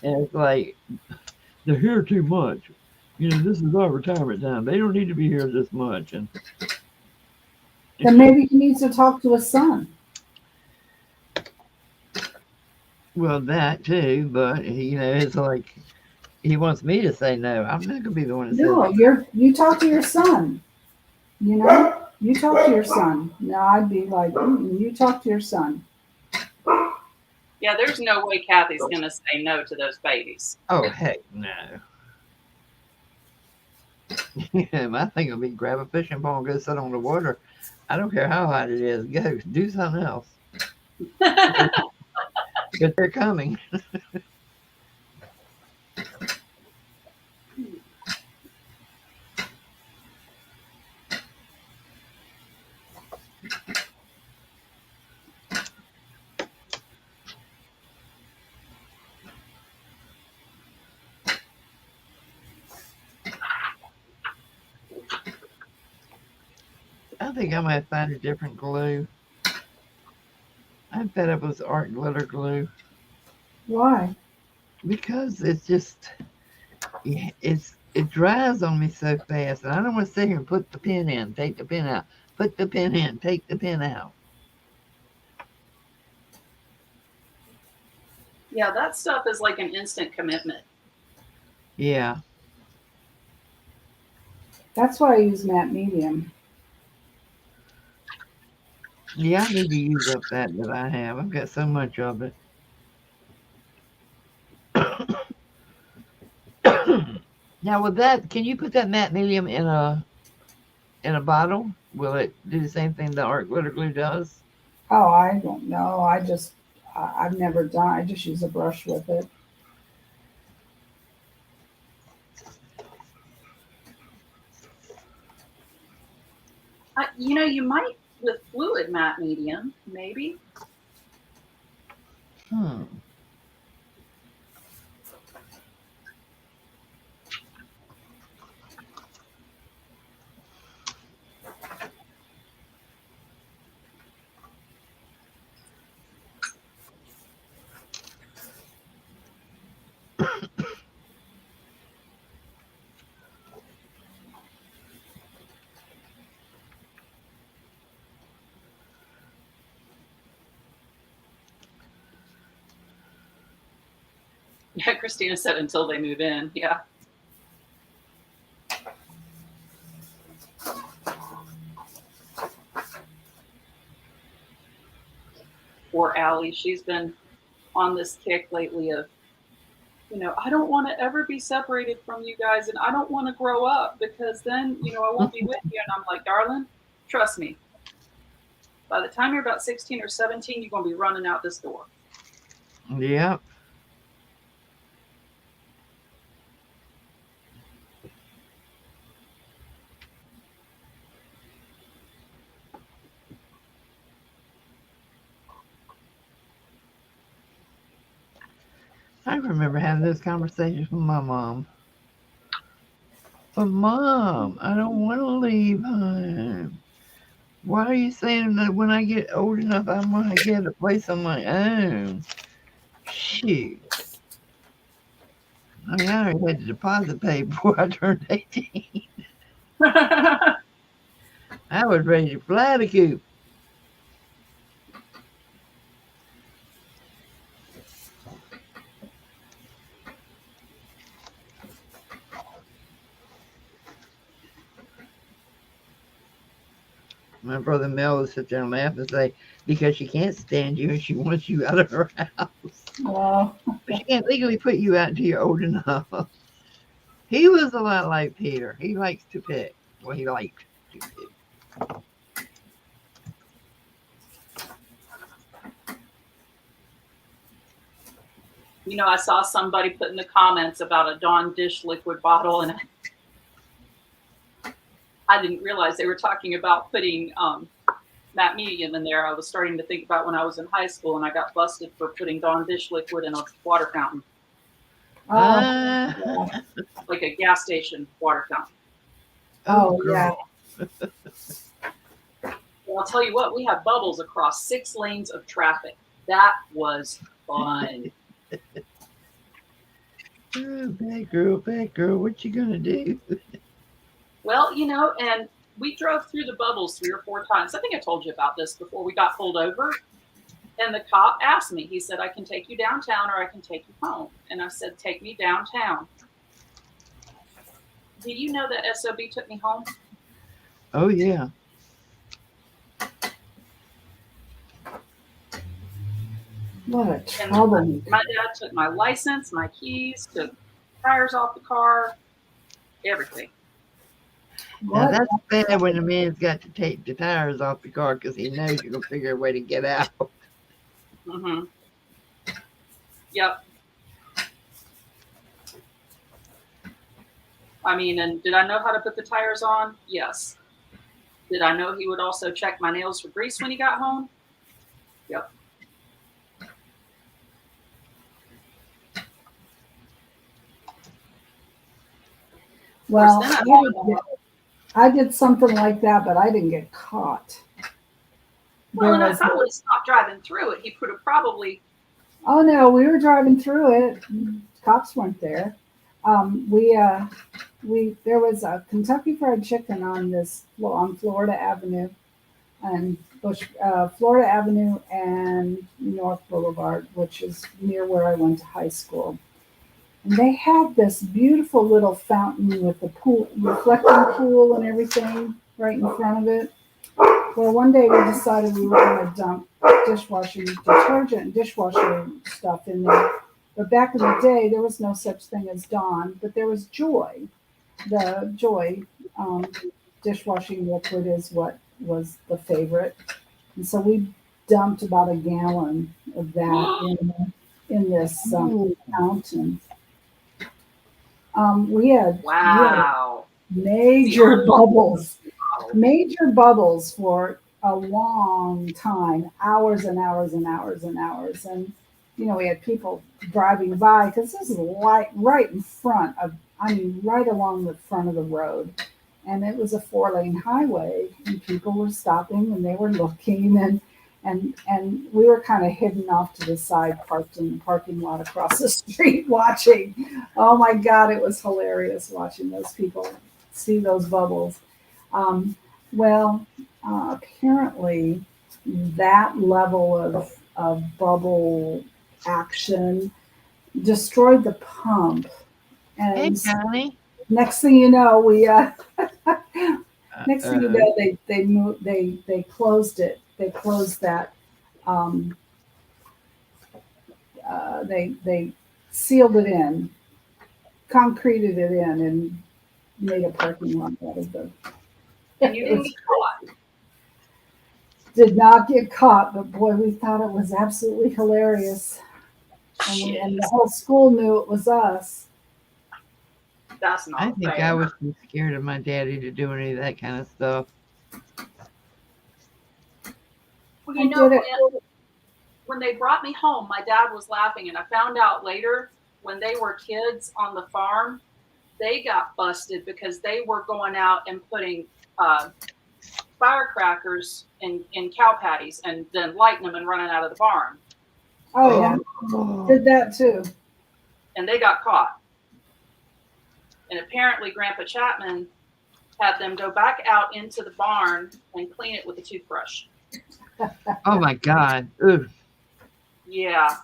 And it's like, they're here too much. You know, this is our retirement time. They don't need to be here this much. And
Then maybe he needs to talk to his son.
well, that too, but you know, it's like He wants me to say no. I'm not gonna be the one that says
No, you talk to your son. You know, you talk to your son. No, I'd be like, you talk to your son.
Yeah, there's no way Kathy's going to say no to those babies.
oh heck no. Yeah, my thing will be grab a fishing pole and go sit on the water. I don't care how hot it is. Go do something else. Because they're coming. I think I might find a different glue. I'm fed up with art glitter glue
Why?
because it's just it dries on me so fast, and I don't want to sit here and put the pin in, take the pin out, put the pin in, take the pin out.
Yeah, that stuff is like an instant commitment.
Yeah,
That's why I use matte medium.
yeah, I need to use up that I have. I've got so much of it. Now with that, can you put that matte medium in a bottle? Will it do the same thing the art glitter glue does?
Oh, I don't know. I've never done. I just use a brush with it.
You might with fluid matte medium, maybe.
Hmm.
Yeah, Christina said until they move in. Yeah. Or Allie, she's been on this kick lately of, I don't want to ever be separated from you guys, and I don't want to grow up because then, I won't be with you. And I'm like, darling, trust me. By the time you're about 16 or 17, you're going to be running out this door.
Yep. I remember having those conversations with my mom. But mom, I don't want to leave home. Why are you saying that when I get old enough, I'm going to get a place on my own? Shoot. I mean, I already had the deposit paid before I turned 18. I was ready to fly the coop. My brother Mel would sit there and laugh and say, because she can't stand you and she wants you out of her house.
Well,
But she can't legally put you out until you're old enough. He was a lot like Peter. He likes to pick. Well, he liked to pick.
I saw somebody put in the comments about a Dawn dish liquid bottle, and I didn't realize they were talking about putting matte medium in there. I was starting to think about when I was in high school and I got busted for putting Dawn dish liquid in a water fountain, like a gas station water fountain.
Oh,
girl.
Well, I'll tell you what, we had bubbles across 6 lanes of traffic. That was fun.
Oh, bad girl, what you gonna do?
Well, and we drove through the bubbles 3 or 4 times. I think I told you about this before we got pulled over. And the cop asked me, he said, I can take you downtown or I can take you home. And I said, take me downtown. Do you know that SOB took me home?
Oh yeah.
What a
And
trouble.
my dad took my license, my keys, took tires off the car, everything.
Now
What?
that's bad when the man's got to take the tires off the car because he knows you're gonna figure a way to get out.
Mm-hmm. Yep. I mean, and did I know how to put the tires on? Yes. Did I know he would also check my nails for grease when he got home? Yep.
Well,
Of course, then
I did something like that, but I didn't get caught.
well,
There
and
was,
if I would have stopped driving through it, he could have probably.
oh no, we were driving through it. Cops weren't there. There was a Kentucky Fried Chicken on Florida Avenue and Florida Avenue and North Boulevard, which is near where I went to high school. And they had this beautiful little fountain with the pool, reflecting pool and everything right in front of it. Well, one day we decided we were going to dump dishwashing detergent and dishwasher stuff in there. But back in the day, there was no such thing as Dawn, but there was Joy. The Joy dishwashing liquid is what was the favorite. And so we dumped about a gallon of that in this fountain. We had
Wow.
major bubbles for a long time, hours and hours and hours and hours. And, we had people driving by because this is right in front of, right along the front of the road. And it was a 4-lane highway and people were stopping and they were looking and we were kind of hidden off to the side, parked in the parking lot across the street watching. Oh my God, it was hilarious watching those people see those bubbles. Apparently that level of bubble action destroyed the pump.
Hey,
And
Johnny.
next thing you know, they closed it. They closed that. They sealed it in, concreted it in, and made a parking lot out of it.
And you didn't get caught.
Did not get caught, but boy, we thought it was absolutely hilarious. And the whole school knew it was us.
That's not
I think
fair.
I was too scared of my daddy to do any of that kind of stuff.
Well, when they brought me home, my dad was laughing, and I found out later when they were kids on the farm, they got busted because they were going out and putting firecrackers in cow patties and then lighting them and running out of the barn.
Oh yeah, did that too.
And they got caught. And apparently Grandpa Chapman had them go back out into the barn and clean it with a toothbrush.
Oh my God. Ugh.
Yeah.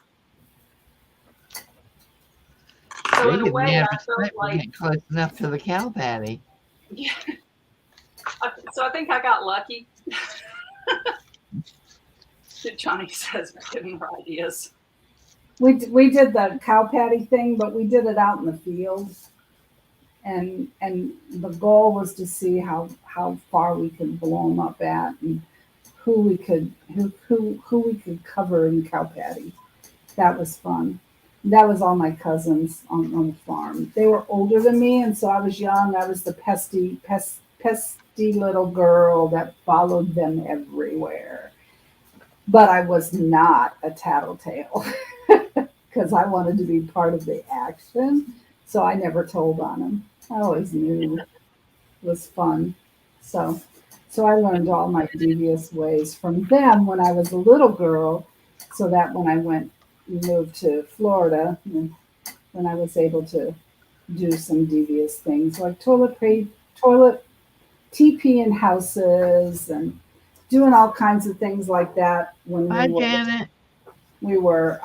So in a way, I felt like
getting close enough to the cow patty.
Yeah. So I think I got lucky. Johnny says we're giving her ideas.
We did the cow patty thing, but we did it out in the field. And the goal was to see how far we could blow them up at and who we could cover in cow patty. That was fun. That was all my cousins on the farm. They were older than me, and so I was young. I was the pesty little girl that followed them everywhere. But I was not a tattletale because I wanted to be part of the action. So I never told on them. I always knew it was fun. So I learned all my devious ways from them when I was a little girl, so that when I moved to Florida, when I was able to do some devious things like toilet TP in houses and doing all kinds of things like that when
Bye, Janet.
we were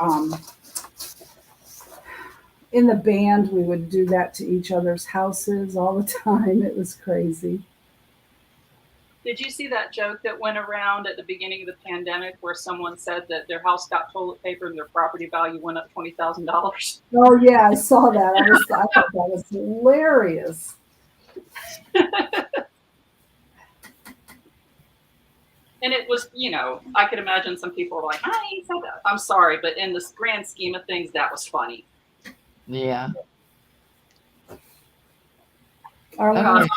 in the band, we would do that to each other's houses all the time. It was crazy.
Did you see that joke that went around at the beginning of the pandemic where someone said that their house got toilet paper and their property value went up $20,000?
Oh yeah, I saw that. I thought that was hilarious.
And it was, I could imagine some people were like, I ain't said that. I'm sorry, but in this grand scheme of things, that was funny.
Yeah.
Arlene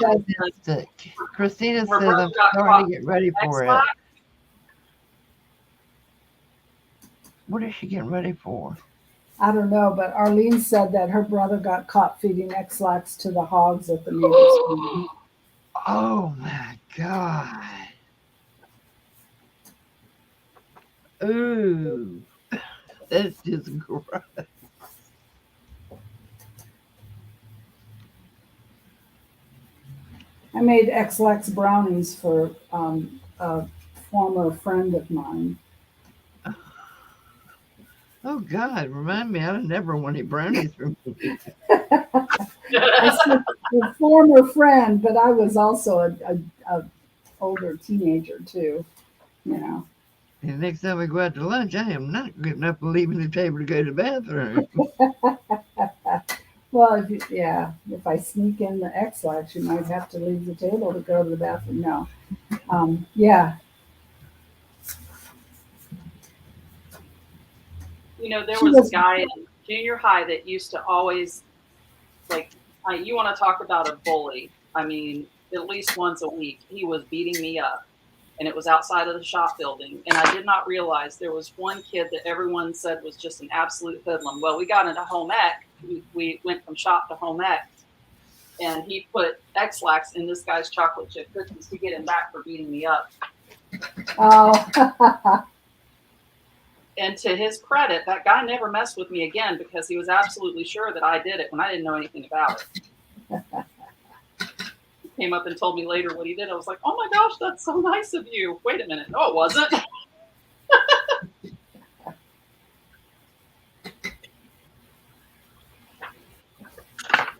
says, Christina
Her
says,
brother
I'm
got
starting
caught
to get ready for it.
X-Lax.
What is she getting ready for?
I don't know, but Arlene said that her brother got caught feeding X-Lax to the hogs at the neighbor's farm.
Oh my God. Ooh. That's just gross.
I made X-Lax brownies for a former friend of mine.
Oh God, remind me, I never wanted brownies from me.
I said a former friend, but I was also a older teenager too, And
the next time we go out to lunch, I am not getting up and leaving the table to go to the bathroom.
Well, if I sneak in the X-Lax, you might have to leave the table to go to the bathroom. No, yeah.
There was a guy in junior high that used to always, you want to talk about a bully. I mean, at least once a week, he was beating me up. And it was outside of the shop building. And I did not realize there was one kid that everyone said was just an absolute hoodlum. Well, we got into home ec. We went from shop to home ec. And he put X-Lax in this guy's chocolate chip cookies to get him back for beating me up.
Oh.
And to his credit, that guy never messed with me again because he was absolutely sure that I did it when I didn't know anything about it. He came up and told me later what he did. I was like, oh my gosh, that's so nice of you. Wait a minute. No, it wasn't.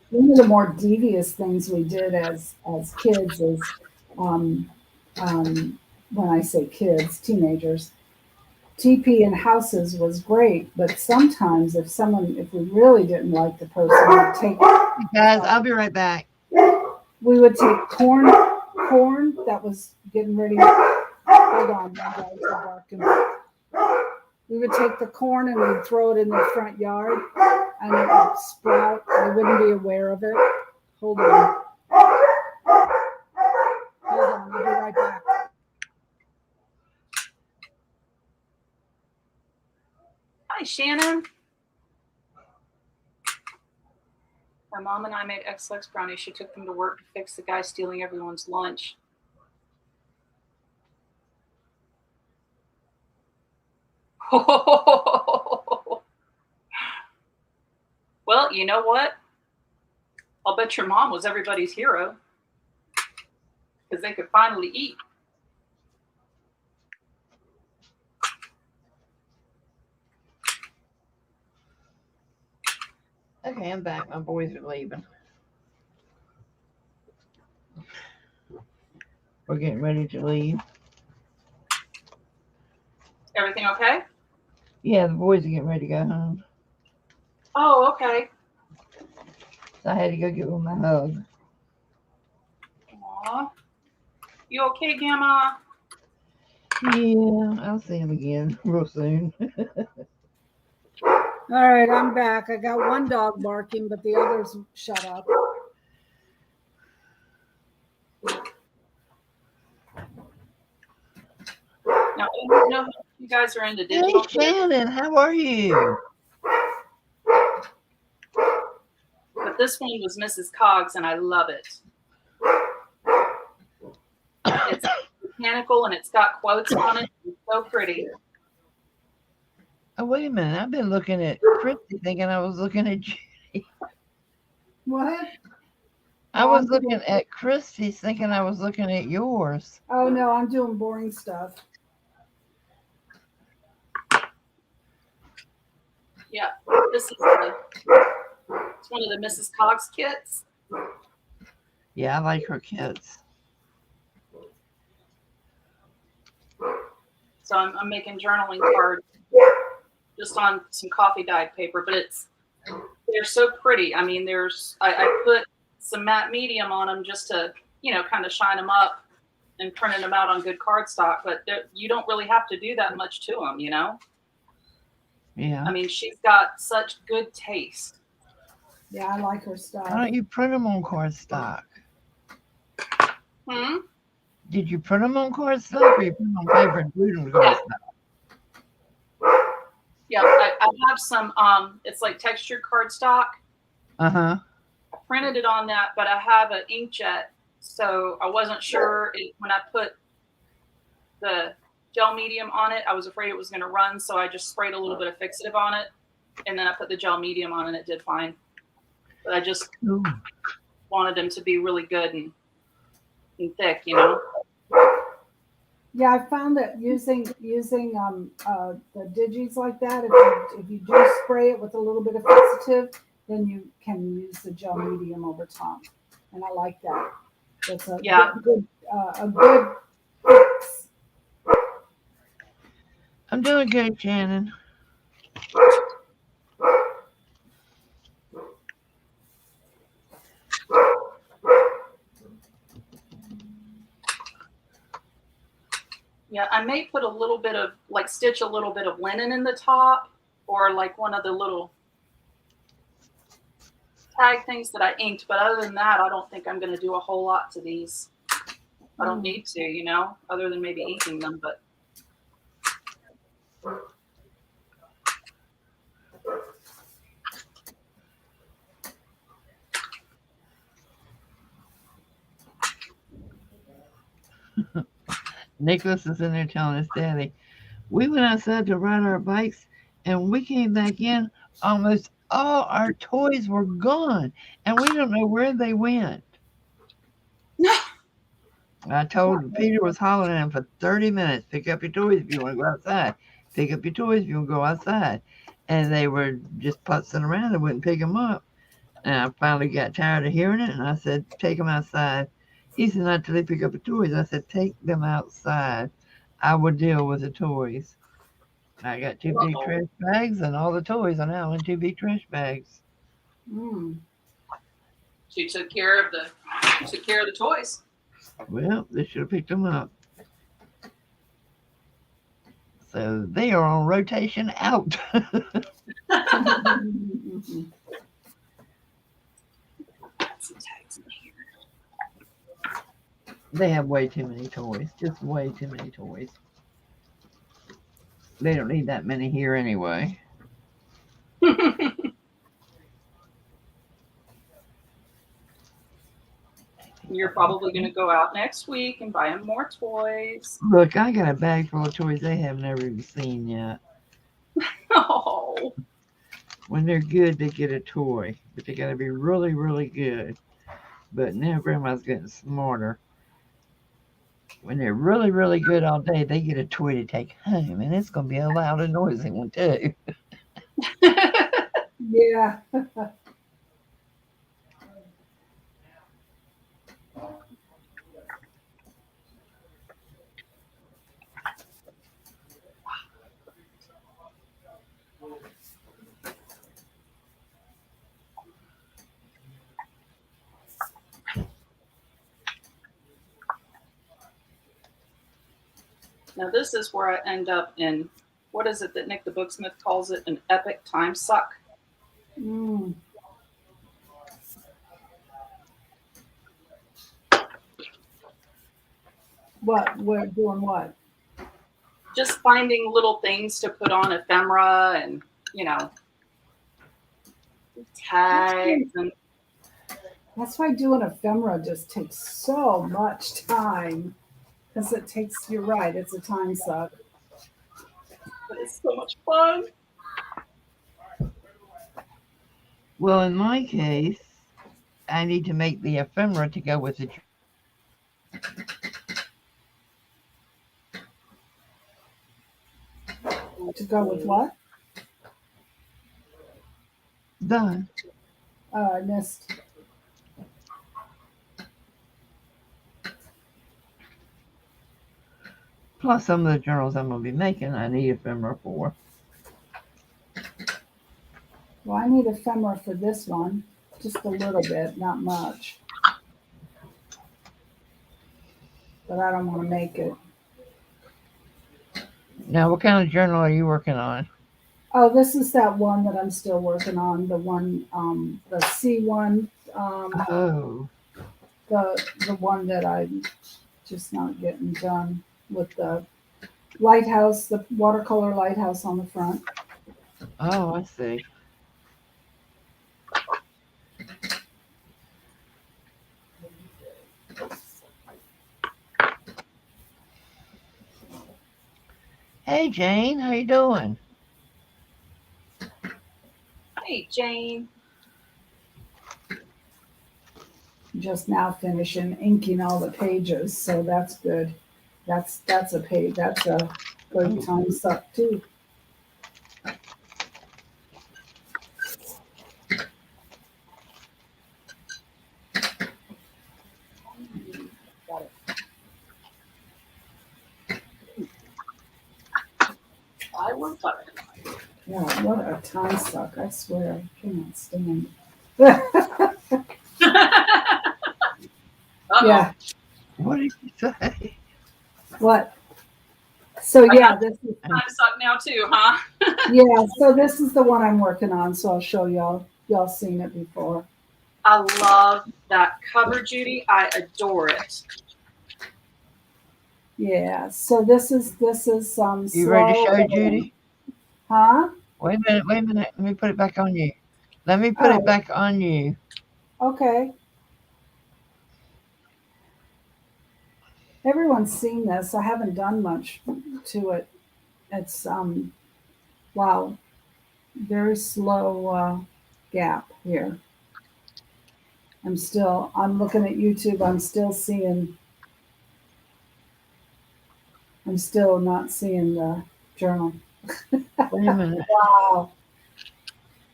One of the more devious things we did as kids is, when I say kids, teenagers, TP in houses was great, but sometimes if we really didn't like the person, we'd take.
Guys, I'll be right back.
We would take corn that was getting ready. Hold on, my dogs are barking. We would take the corn and we'd throw it in the front yard, and it would sprout. They wouldn't be aware of it. Hold on. I'll be right back.
Hi, Shannon. My mom and I made X-Lax brownies. She took them to work to fix the guy stealing everyone's lunch. Well, you know what? I'll bet your mom was everybody's hero because they could finally eat.
Okay, I'm back. My boys are leaving. We're getting ready to leave.
Everything okay?
Yeah, the boys are getting ready to go home.
Oh, okay.
So I had to go give them a hug.
Aw. You okay, Gamma?
Yeah, I'll see them again real soon.
All right, I'm back. I got one dog barking, but the others shut up.
Now, I don't know if you guys are into digital.
Hey, Shannon, how are you?
But this one was Mrs. Coggs, and I love it. It's mechanical, and it's got quotes on it. It's so pretty.
Oh, wait a minute. I've been looking at Kristie thinking I was looking at Judy.
What?
I was looking at Kristie's thinking I was looking at yours.
Oh, no, I'm doing boring stuff.
Yeah, this is the It's one of the Mrs. Cogs kits.
Yeah, I like her kits.
So I'm making journaling cards just on some coffee dyed paper, but they're so pretty. I mean, I put some matte medium on them just to, kind of shine them up and printed them out on good cardstock, but you don't really have to do that much to them,
Yeah.
I mean, she's got such good taste.
Yeah, I like her stuff.
Why don't you print them on cardstock? Did you print them on cardstock or you print them on paper and glue them to cardstock?
Yeah, I have some, it's like textured cardstock.
Uh-huh.
I printed it on that, but I have an inkjet, so I wasn't sure when I put the gel medium on it, I was afraid it was going to run, so I just sprayed a little bit of fixative on it, and then I put the gel medium on and it did fine. But I just wanted them to be really good and thick,
Yeah, I found that using the digis like that, if you do spray it with a little bit of fixative, then you can use the gel medium over top, and I like that. That's a good fix.
I'm doing good, Shannon.
Yeah, I may put a little bit of, stitch a little bit of linen in the top, or one of the little tag things that I inked. But other than that, I don't think I'm going to do a whole lot to these. I don't need to, other than maybe inking them. But
Nicholas is in there telling his daddy, we went outside to ride our bikes and we came back in, almost all our toys were gone and we don't know where they went. I told Peter was hollering at him for 30 minutes, pick up your toys if you want to go outside. Pick up your toys if you want to go outside. And they were just putzing around and wouldn't pick them up. And I finally got tired of hearing it and I said, take them outside. He said, not till they pick up the toys. I said, take them outside. I will deal with the toys. I got 2 big trash bags and all the toys are now in 2 big trash bags.
she took care of the toys.
Well, they should have picked them up. So they are on rotation out. They have way too many toys. Just way too many toys. They don't need that many here anyway.
You're probably going to go out next week and buy them more toys.
Look, I got a bag full of toys they have never even seen yet.
Oh.
When they're good, they get a toy. But they got to be really, really good. But now Grandma's getting smarter. When they're really, really good all day, they get a toy to take home. And it's going to be a loud and noisy one, too.
Yeah.
Now this is where I end up in, what is it that Nick the Booksmith calls it? An epic time suck.
What? We're doing what?
Just finding little things to put on ephemera and, tags. And
That's why doing ephemera just takes so much time. Because you're right, it's a time suck.
but it's so much fun.
Well, in my case, I need to make the ephemera to go with the...
To go with what?
Done.
I missed.
Plus, some of the journals I'm going to be making, I need ephemera for.
Well, I need ephemera for this one, just a little bit, not much. But I don't want to make it.
Now, what kind of journal are you working on?
Oh, this is that one that I'm still working on. The one, the C one,
Oh,
the one that I'm just not getting done with the lighthouse, the watercolor lighthouse on the front.
oh, I see. Hey, Jane, how you doing?
Hey, Jane.
Just now finishing inking all the pages, so that's good. That's a page. That's a good time suck too. Got it.
I will fun.
Yeah, what a time suck! I swear, I cannot stand. Yeah.
What did you say?
What? So yeah, this is
Time suck now too, huh?
yeah. So this is the one I'm working on. So I'll show y'all. Y'all seen it before.
I love that cover, Judy. I adore it.
Yeah. So this is
You ready to
slow.
show, Judy?
Huh?
Wait a minute, wait a minute. Let me put it back on you. Let me put
Oh.
it back on you.
Okay. Everyone's seen this. I haven't done much to it. It's wow, very slow gap here. I'm looking at YouTube. I'm still not seeing the journal.
Wait a minute.
Wow.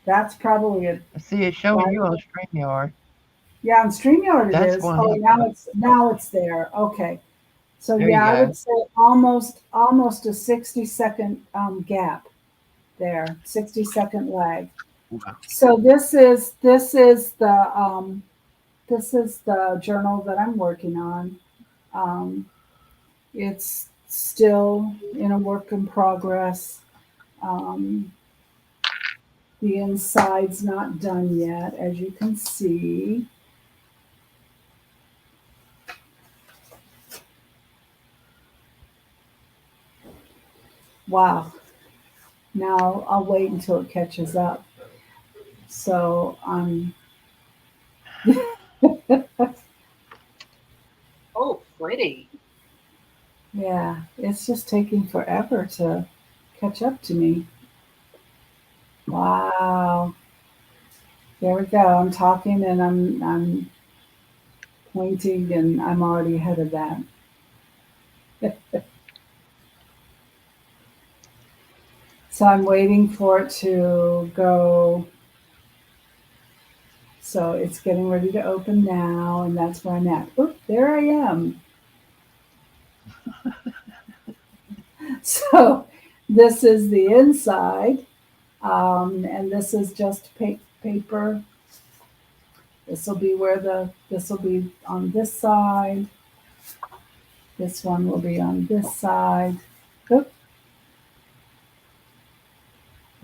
That's probably it.
I see it showing you on StreamYard.
Yeah, on StreamYard it
That's
is.
one.
Oh, now it's there. Okay. So
There you
yeah, I
go.
would say almost a 60-second gap there, 60-second lag.
Wow.
So this is the journal that I'm working on. It's still in a work in progress. The inside's not done yet, as you can see. Wow. Now I'll wait until it catches up. So
Oh, pretty.
yeah, it's just taking forever to catch up to me. Wow. There we go. I'm talking and I'm pointing and I'm already ahead of that. So I'm waiting for it to go. So it's getting ready to open now, and that's where I'm at. Oop, there I am. So this is the inside, and this is just paper. This will be on this side. This one will be on this side. Oop.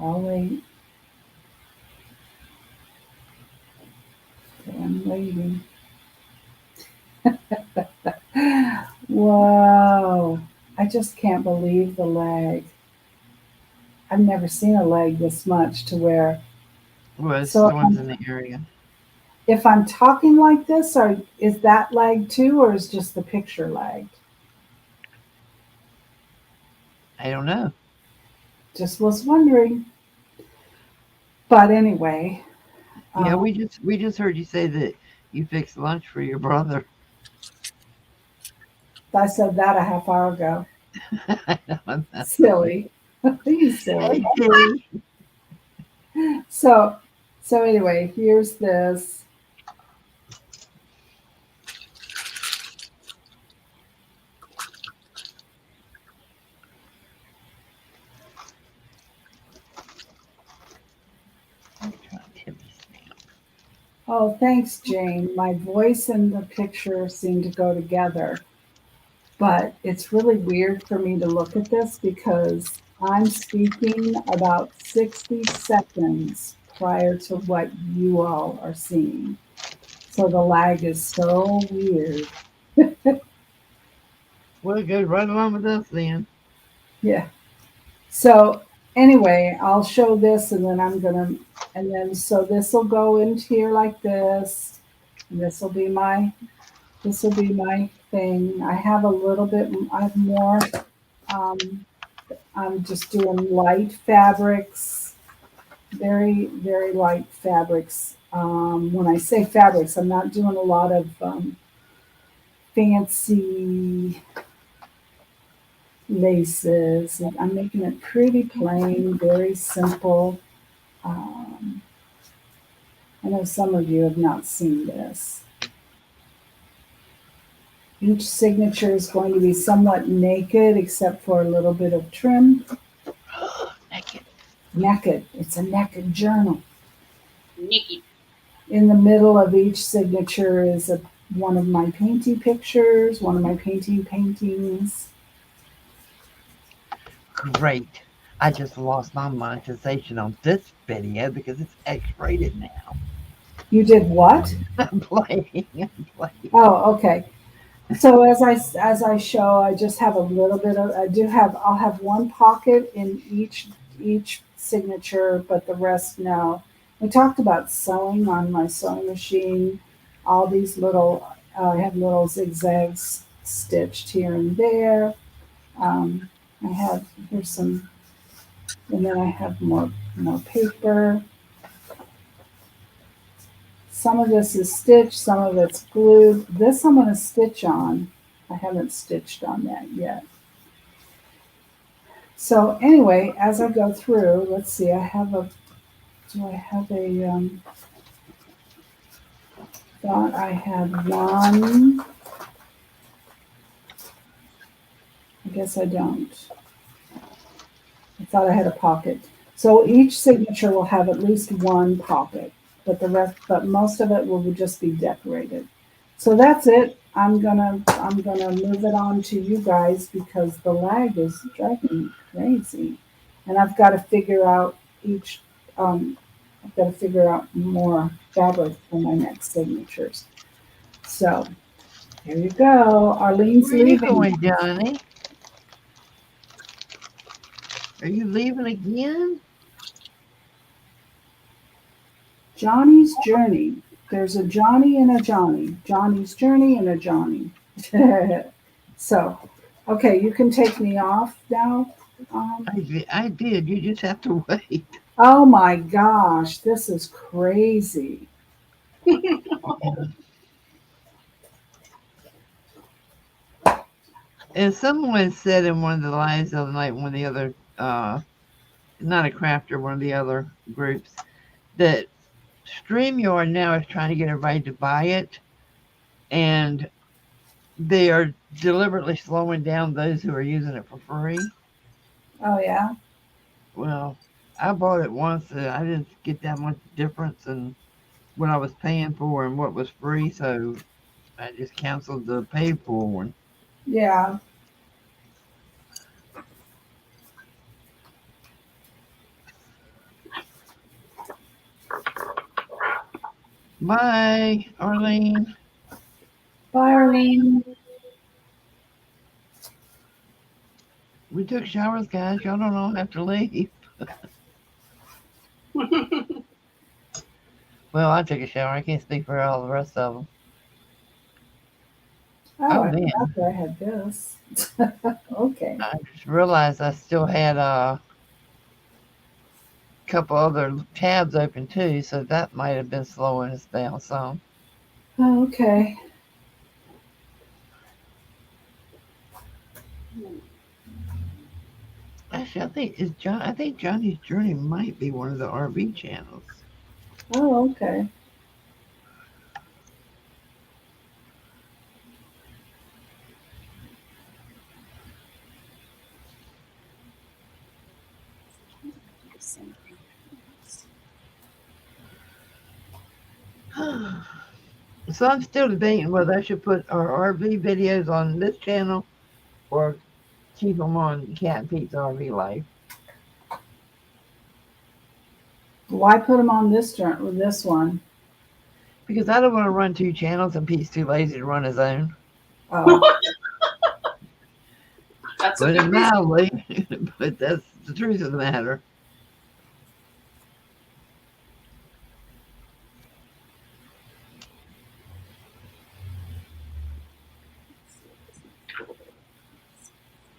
I'll wait. Okay, I'm waiting. Whoa. I just can't believe the lag. I've never seen a lag this much to where.
Well, it's
So
the ones in the area.
if I'm talking like this, is that lag too, or is just the picture lagged?
I don't know.
Just was wondering. But anyway.
Yeah, we just heard you say that you fixed lunch for your brother.
I said that a half hour ago.
I know, that's
Silly. You silly.
Hey, Jenny.
So So anyway, here's this. Oh, thanks, Jane. My voice and the picture seem to go together. But it's really weird for me to look at this because I'm speaking about 60 seconds prior to what you all are seeing. So the lag is so weird.
Well, it goes right along with us then.
Yeah. So anyway, I'll show this and then and then so this will go into here like this. And this will be my thing. I have a little bit, I have more. Um, I'm just doing light fabrics, very, very light fabrics. When I say fabrics, I'm not doing a lot of fancy laces. I'm making it pretty plain, very simple. Um, I know some of you have not seen this. Each signature is going to be somewhat naked except for a little bit of trim.
Naked.
Naked. It's a naked journal.
Nikki.
In the middle of each signature is one of my painting pictures, one of my paintings.
Great. I just lost my monetization on this video because it's X-rated now.
You did what?
I'm playing.
Oh, okay. So as I show, I just have a little bit of I'll have one pocket in each signature, but the rest no. We talked about sewing on my sewing machine. All these little I have little zigzags stitched here and there. I have here's some, and then I have more paper. Some of this is stitched, some of it's glued. This I'm going to stitch on. I haven't stitched on that yet. So anyway, as I go through, let's see, do I have a, thought I had one. I guess I don't. I thought I had a pocket. So each signature will have at least one pocket, but most of it will just be decorated. So that's it. I'm gonna move it on to you guys because the lag is driving me crazy, and I've got to figure out I've got to figure out more fabric for my next signatures. So here you go. Arlene's
Where are you
leaving.
going, Johnny? Are you leaving again?
Johnny's Journey. There's a Johnny and a Johnny. Johnny's Journey and a Johnny. So, okay, you can take me off now.
I did. You just have to wait.
Oh my gosh, this is crazy.
And someone said in one of the lives the other night, one of the other, not a crafter, one of the other groups, that StreamYard now is trying to get everybody to buy it, and they are deliberately slowing down those who are using it for free.
Oh yeah.
Well, I bought it once, and I didn't get that much difference in what I was paying for and what was free, so I just canceled the paid for one.
Yeah.
Bye, Arlene.
Bye, Arlene.
We took showers, guys. Y'all don't all have to leave. Well, I took a shower. I can't speak for all the rest of them.
Oh, I
man.
forgot that I had this. Okay.
I just realized I still had a couple other tabs open too, so that might have been slowing us down some.
Oh, okay.
Actually, I think Johnny's Journey might be one of the RV channels.
Oh, okay.
So I'm still debating whether I should put our RV videos on this channel or keep them on Cat and Pete's RV Life.
Why put them on this one?
Because I don't want to run two channels and Pete's too lazy to run his own.
Oh,
That's a
Put
good
it
reason.
mildly, but that's the truth of the matter.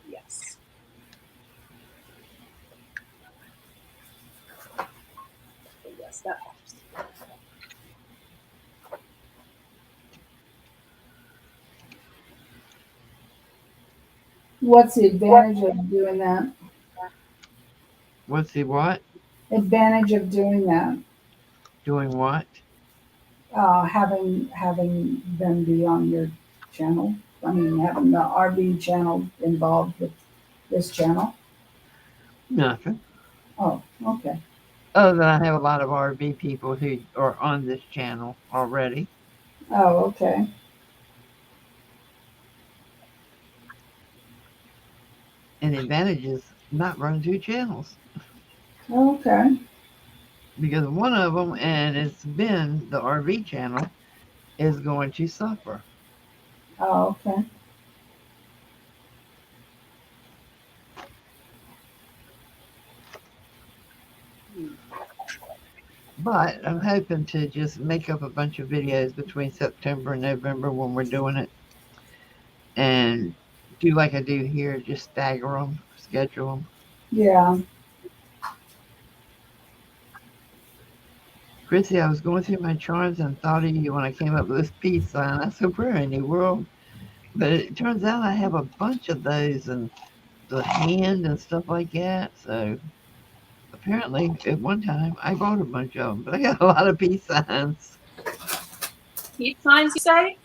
Yes. Yes, that helps.
what's the advantage of doing that?
What's the what?
Advantage of doing that?
Doing what?
Having them be on your channel. I mean, having the RV channel involved with this channel.
Nothing.
Oh, okay.
Other than I have a lot of RV people who are on this channel already.
Oh, okay.
And the advantage is not run two channels.
Okay.
Because one of them, and it's been the RV channel, is going to suffer.
Oh, okay.
But I'm hoping to just make up a bunch of videos between September and November when we're doing it. And do like I do here, just stagger them, schedule them.
Yeah.
Kristie, I was going through my charms and thought of you when I came up with this peace sign. I said, we're in a new world. But it turns out I have a bunch of those and the hand and stuff like that. So apparently at one time I bought a bunch of them, but I got a lot of peace signs.
Peace signs, you say?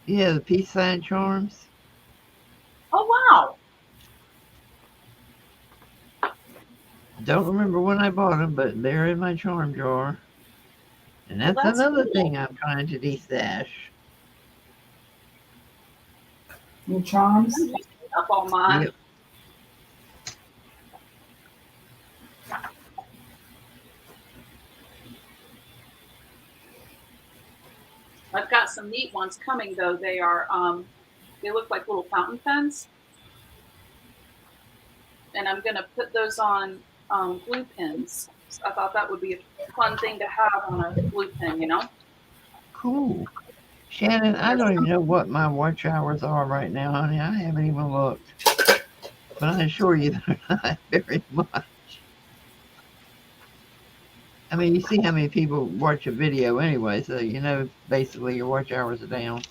Yeah, the peace sign charms.
Oh, wow.
Don't remember when I bought them, but they're in my charm drawer. And
Well,
that's
that's
another
cool.
thing I'm trying to destash.
Your charms.
I'm using up all mine.
Yep.
I've got some neat ones coming though. They look like little fountain pens, and I'm gonna put those on glue pins. So I thought that would be a fun thing to have on a glue pin, you know?
Cool. Shannon, I don't even know what my watch hours are right now, honey. I haven't even looked. But I assure you they're not very much. I mean, you see how many people watch a video anyway, so you know basically your watch hours are down.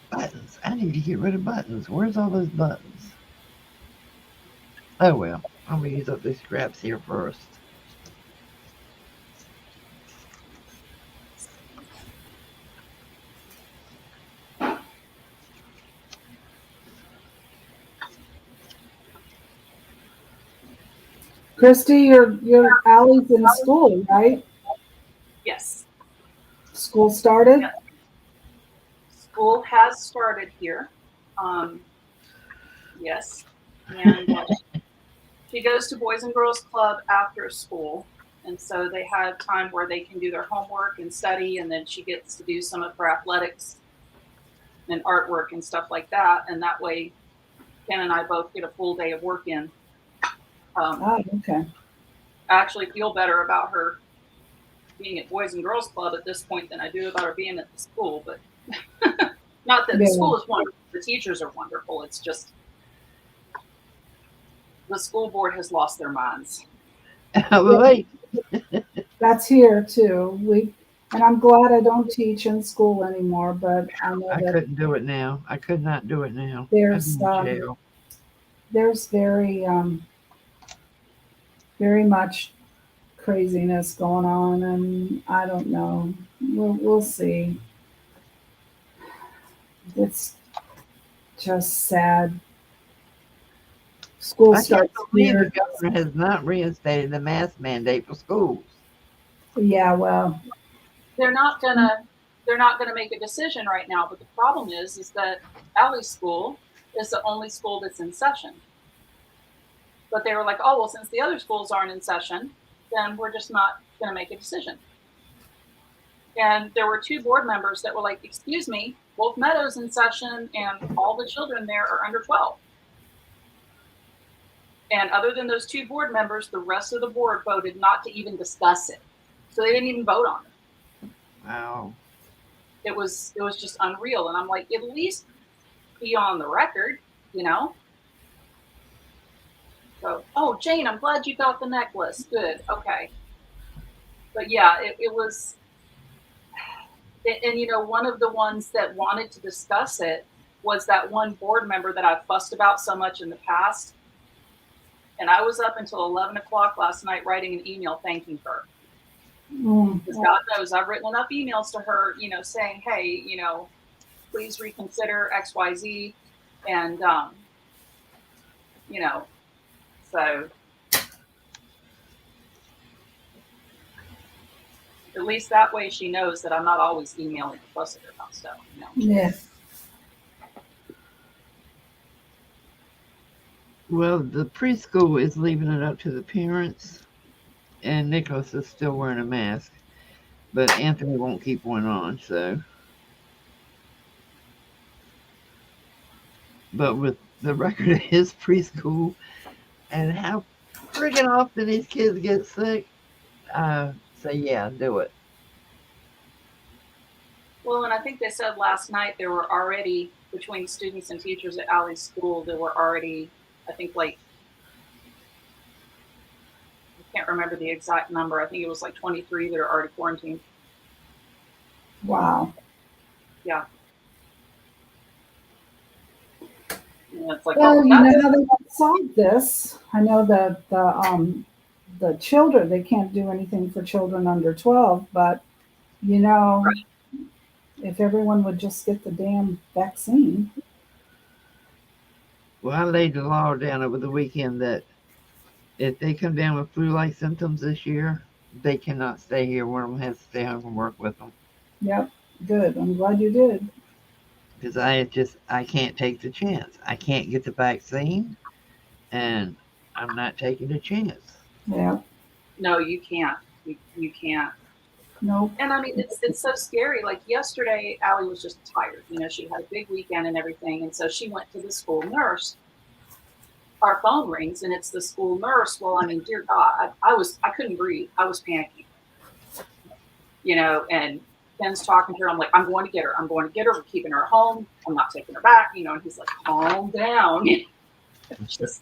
Buttons. I need to get rid of buttons. Where's all those buttons? Oh well, I'm gonna use up these scraps here first.
Kristie, your Allie's in school, right?
Yes.
School started?
Yeah. School has started here. Yes. And she goes to Boys and Girls Club after school. And so they have time where they can do their homework and study, and then she gets to do some of her athletics and artwork and stuff like that. And that way, Ken and I both get a full day of work in.
Oh, okay.
I actually feel better about her being at Boys and Girls Club at this point than I do about her being at the school. But not that the school is wonderful. The teachers are wonderful. It's just the school board has lost their minds.
Well, wait.
That's here too. And I'm glad I don't teach in school anymore, but I know
I
that
couldn't do it now. I could not do it now. I'd
there's
be in jail.
there's very much craziness going on, and I don't know. We'll see. It's just sad. School
I can't
starts
believe the
here.
governor has not reinstated the mask mandate for schools.
Yeah, well,
They're not gonna make a decision right now. But the problem is that Allie's school is the only school that's in session. But they were like, oh well, since the other schools aren't in session, then we're just not gonna make a decision. And there were 2 board members that were like, excuse me, Wolf Meadows in session and all the children there are under 12. And other than those 2 board members, the rest of the board voted not to even discuss it. So they didn't even vote on it.
Wow.
It was just unreal. And I'm like, at least be on the record, you know? So, oh, Jane, I'm glad you got the necklace. Good. Okay. But yeah, it was, and you know, one of the ones that wanted to discuss it was that one board member that I've fussed about so much in the past. And I was up until 11 o'clock last night writing an email thanking her. Because God knows I've written enough emails to her, you know, saying, hey, you know, please reconsider XYZ. And, you know, so at least that way she knows that I'm not always emailing to fuss at her about stuff, you know.
yeah.
Well, the preschool is leaving it up to the parents, and Nicholas is still wearing a mask, but Anthony won't keep one on, so. But with the record of his preschool and how freaking often these kids get sick, say, yeah, do it.
Well, and I think they said last night there were already, between students and teachers at Allie's school, there were already, I think, like, I can't remember the exact number. I think it was like 23 that are already quarantined.
Wow.
Yeah. And it's like,
Well,
oh,
you know how they solved this. I know that the children, they can't do anything for children under 12, but you know,
right.
if everyone would just get the damn vaccine.
Well, I laid the law down over the weekend that if they come down with flu-like symptoms this year, they cannot stay here. One of them has to stay home and work with them.
Yep, good. I'm glad you did.
Because I can't take the chance. I can't get the vaccine, and I'm not taking the chance.
Yeah.
No, you can't. You can't.
Nope.
And I mean, it's so scary. Like yesterday, Allie was just tired. You know, she had a big weekend and everything, and so she went to the school nurse. Our phone rings, and it's the school nurse. Well, I mean, dear God, I couldn't breathe. I was panicking. You know, and Ken's talking to her. I'm like, I'm going to get her. I'm going to get her. We're keeping her at home. I'm not taking her back. You know, and he's like, calm down. Just,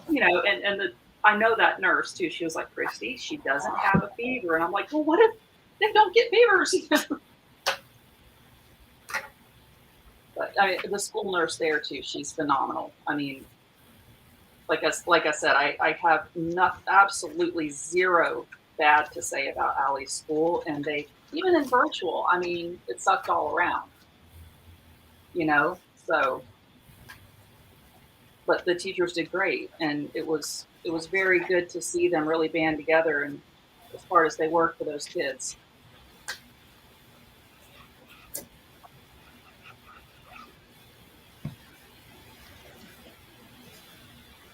you know, and I know that nurse too. She was like, Kristie, she doesn't have a fever. And I'm like, well, what if they don't get fevers? But I mean, the school nurse there too, she's phenomenal. I mean, like I said, I have absolutely zero bad to say about Allie's school, and they, even in virtual, I mean, it sucked all around, you know. So, but the teachers did great, and it was very good to see them really band together and as hard as they work for those kids.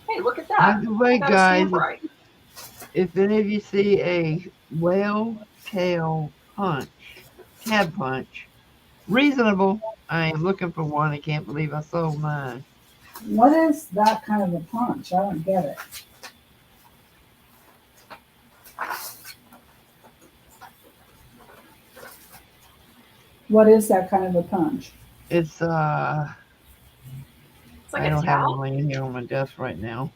Hey, look at that.
By the way,
I got a
guys,
stamp right.
if any of you see a whale tail tab punch, reasonable. I am looking for one. I can't believe I sold mine.
What is that kind of a punch? I don't get it. What is that kind of a punch?
It's
It's like
I
a
don't have
towel.
them laying here on my desk right now.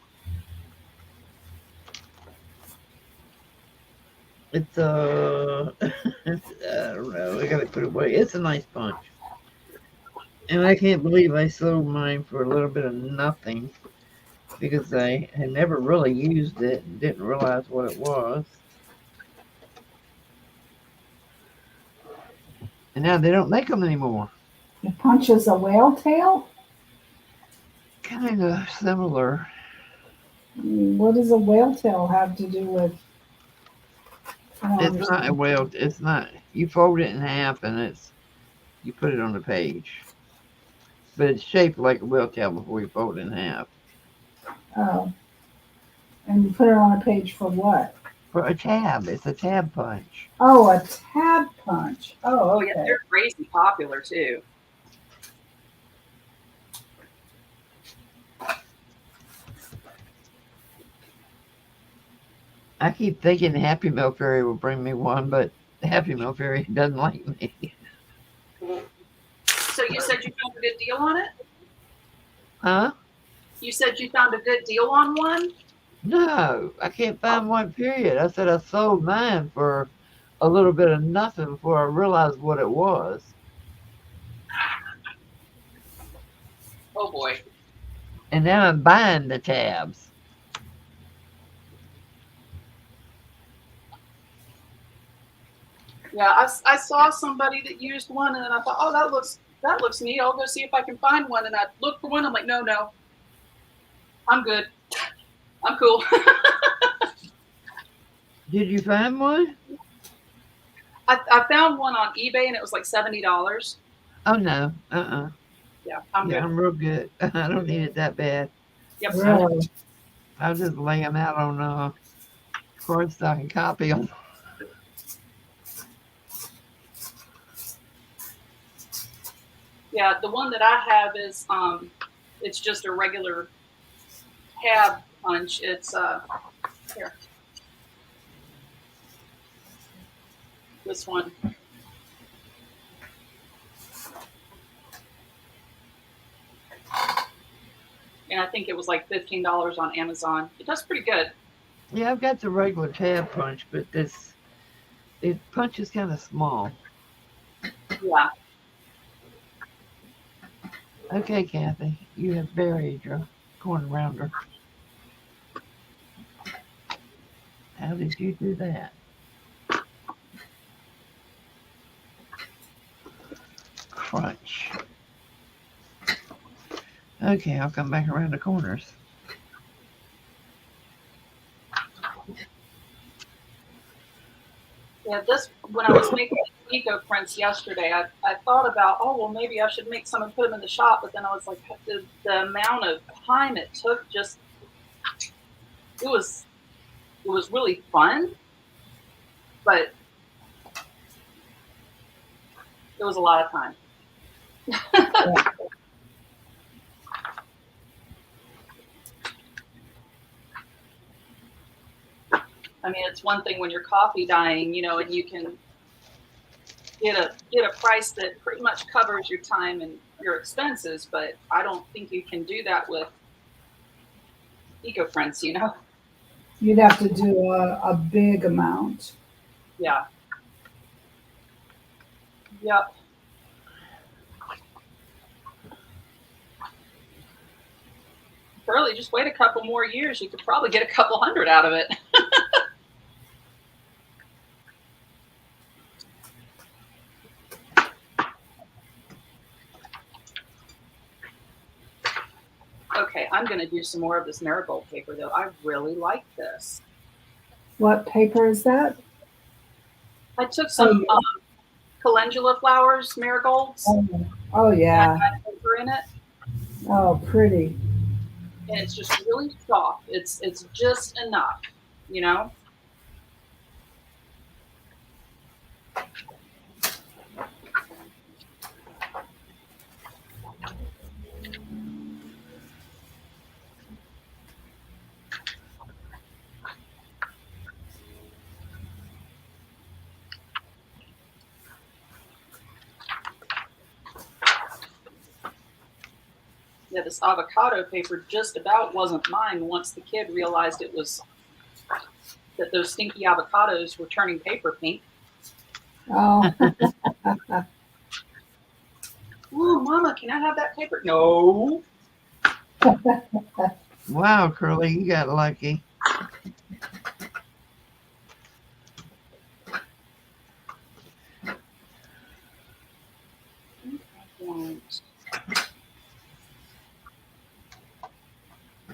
It's I don't know. I gotta put it away. It's a nice punch, and I can't believe I sold mine for a little bit of nothing because I had never really used it and didn't realize what it was. And now they don't make them anymore.
It punches a whale tail?
Kind of similar.
What does a whale tail have to do with? I don't
It's not a
understand.
whale. It's not. You fold it in half and you put it on the page. But it's shaped like a whale tail before you fold it in half.
Oh, and you put it on a page for what?
For a tab. It's a tab punch.
Oh, a tab punch. Oh,
Oh yeah,
okay.
they're crazy popular too.
I keep thinking the Happy Meal Fairy will bring me one, but the Happy Meal Fairy doesn't like me.
So you said you found a good deal on it?
Huh?
You said you found a good deal on one?
No, I can't find one, period. I said I sold mine for a little bit of nothing before I realized what it was.
Oh boy.
And now I'm buying the tabs.
Yeah, I saw somebody that used one, and then I thought, oh, that looks neat. I'll go see if I can find one. And I looked for one. I'm like, no, I'm good. I'm cool.
Did you find one?
I found one on eBay, and it was like $70.
Oh, no.
Yeah, I'm
Yeah,
good.
I'm real good. I don't need it that bad.
Yep.
Really?
I'll just lay them out on cardstock and copy them.
Yeah, the one that I have is it's just a regular tab punch. It's here. This one. And I think it was like $15 on Amazon. It does pretty good.
Yeah, I've got the regular tab punch, but it punch is kind of small.
Yeah.
Okay, Kathy, you have buried your corn rounder. How did you do that? Crunch. Okay, I'll come back around the corners.
Yeah, when I was making eco prints yesterday, I thought about, oh, well, maybe I should make some and put them in the shop. But then I was like, the amount of time it took it was really fun, but it was a lot of time.
Yeah.
I mean, it's one thing when you're coffee dyeing, and you can get a price that pretty much covers your time and your expenses, but I don't think you can do that with eco prints,
You'd have to do a big amount.
Yeah. Yep. Shirley, just wait a couple more years. You could probably get a couple hundred out of it. Okay, I'm going to do some more of this marigold paper, though. I really like this.
What paper is that?
I took some calendula flowers, marigolds,
Oh yeah.
and I got paper in it,
Oh, pretty.
and it's just really soft. It's just enough, you know? Yeah, this avocado paper just about wasn't mine once the kid realized it was that those stinky avocados were turning paper pink.
Oh,
Oh, Mama, can I have that paper? No.
Wow, Curly, you got lucky.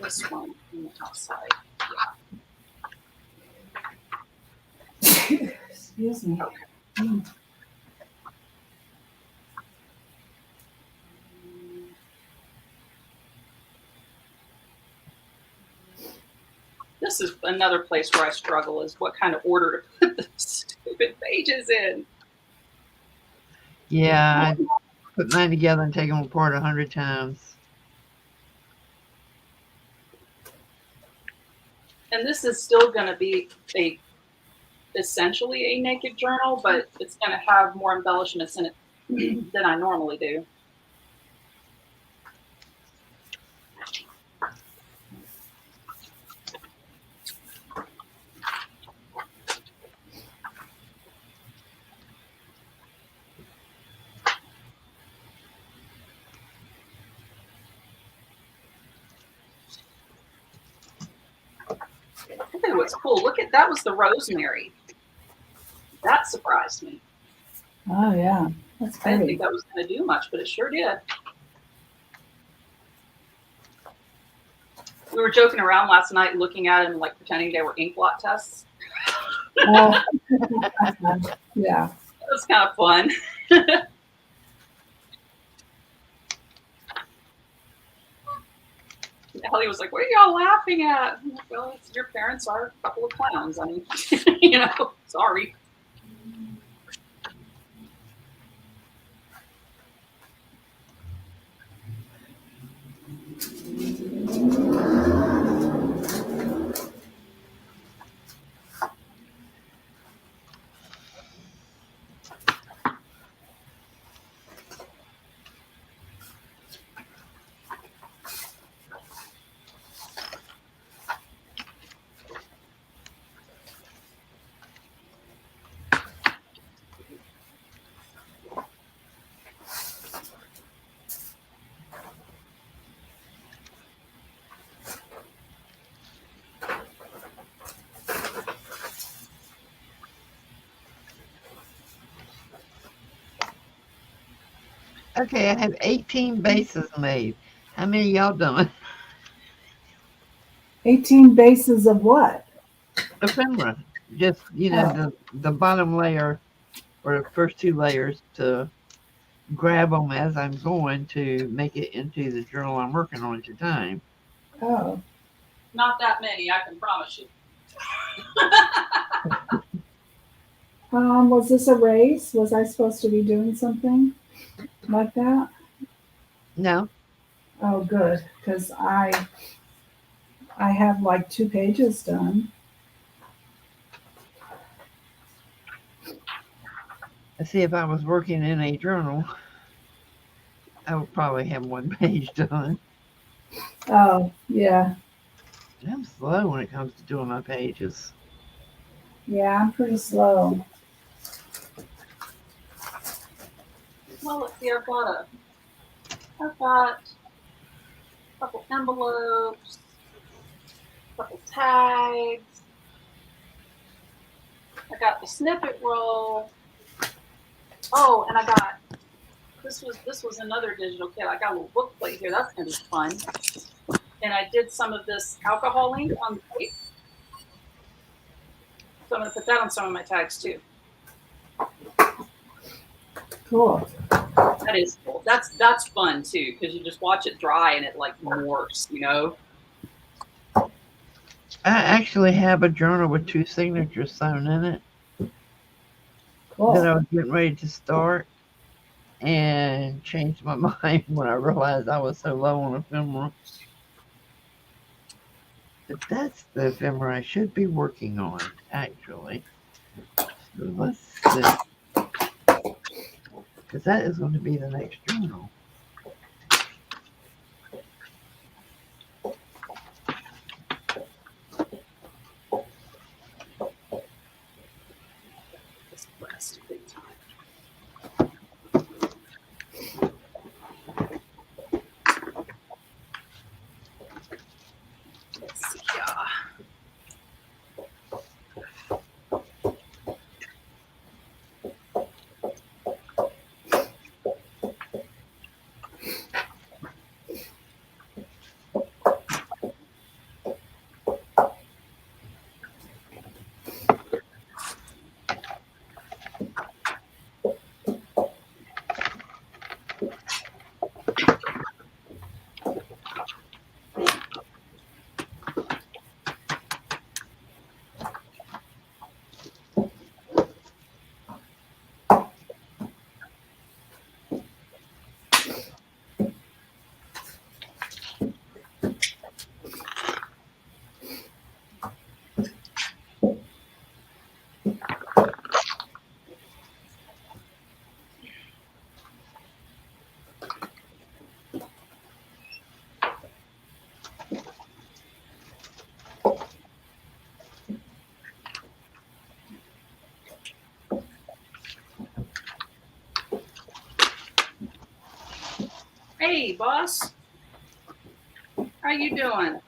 This one on the outside.
excuse me.
Okay. This is another place where I struggle is what kind of order to put the stupid pages in.
Yeah, I put mine together and take them apart 100 times.
And this is still going to be essentially a naked journal, but it's going to have more embellishments in it than I normally do. Okay, what's cool? Look at that was the rosemary. That surprised me.
Oh yeah, that's
I didn't
pretty.
think that was going to do much, but it sure did. We were joking around last night, looking at them, like pretending they were ink blot tests.
Oh. Yeah.
It was kind of fun. Ellie was like, "What are y'all laughing at?" I'm like, well, it's, your parents are a couple of clowns. I mean, sorry.
Okay, I have 18 bases made. How many y'all done?
18 bases of what?
Ephemera. Just, the bottom layer or the first 2 layers to grab them as I'm going to make it into the journal I'm working on at the time.
Oh.
Not that many, I can promise you.
Was this a race? Was I supposed to be doing something like that?
No.
Oh, good, because I have like 2 pages done.
I see if I was working in a journal, I would probably have 1 page done.
Oh, yeah.
I'm slow when it comes to doing my pages.
Yeah, I'm pretty slow.
Well, let's see. I've got a couple envelopes, a couple tags. I got the snippet roll. Oh, and I got this was another digital kit. I got a little book plate here. That's gonna be fun. And I did some of this alcohol ink on the tape. So I'm gonna put that on some of my tags too.
Cool.
That is cool. That's fun too, because you just watch it dry and it like morphs,
I actually have a journal with 2 signatures sewn in it
Cool.
that I was getting ready to start and changed my mind when I realized I was so low on ephemera. But that's the ephemera I should be working on, actually. So let's see. Because that is going to be the next journal.
Hey, boss. How you doing?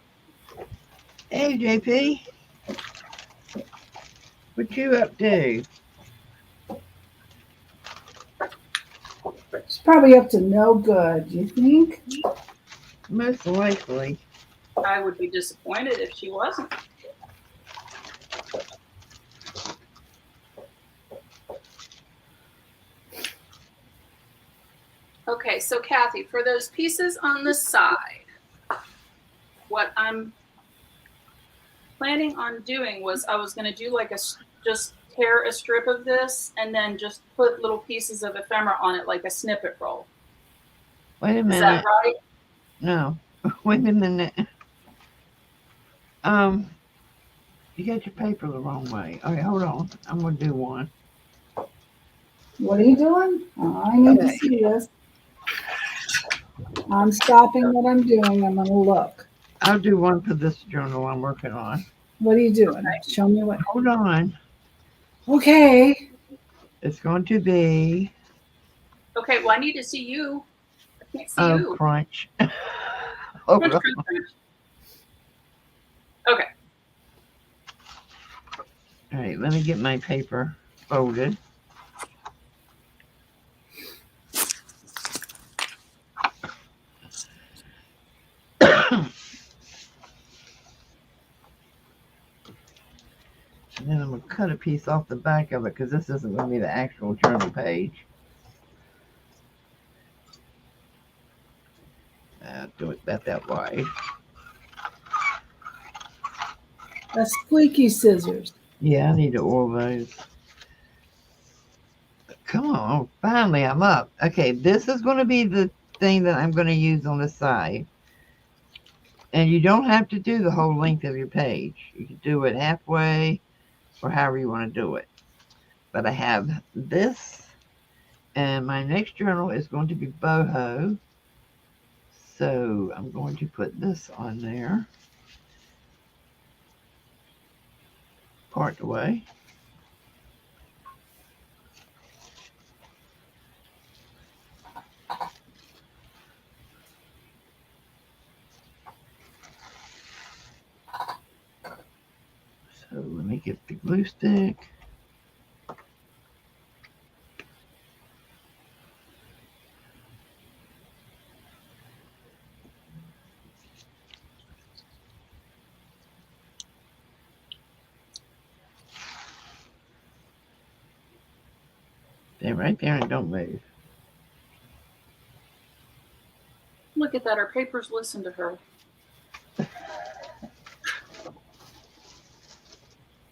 Hey, JP. What you up to?
She's probably up to no good, you think?
Most likely.
I would be disappointed if she wasn't. Okay, so Kathy, for those pieces on the side, what I'm planning on doing was I was going to do like just tear a strip of this and then just put little pieces of ephemera on it like a snippet roll.
Wait a
Is
minute.
that right?
No. Wait a minute. You got your paper the wrong way. Okay, hold on. I'm gonna do one.
What are you doing? Oh, I need to
Okay.
see this. I'm stopping what I'm doing. I'm going to look.
I'll do one for this journal I'm working on.
What are you doing? Show me what.
Hold on.
Okay.
It's going to be
Okay, well, I need to see you. I can't see you.
crunch. Hold
Crunch,
on.
crunch, crunch. Okay.
All right, let me get my paper folded. And then I'm going to cut a piece off the back of it because this isn't going to be the actual journal page. Do it about that wide.
That's squeaky scissors.
Yeah, I need to oil those. Come on, finally I'm up. Okay, this is going to be the thing that I'm going to use on the side. And you don't have to do the whole length of your page. You can do it halfway or however you want to do it. But I have this, and my next journal is going to be boho. So I'm going to put this on there. Part the way. So let me get the glue stick. Stay right there and don't move.
Look at that. Our papers listen to her.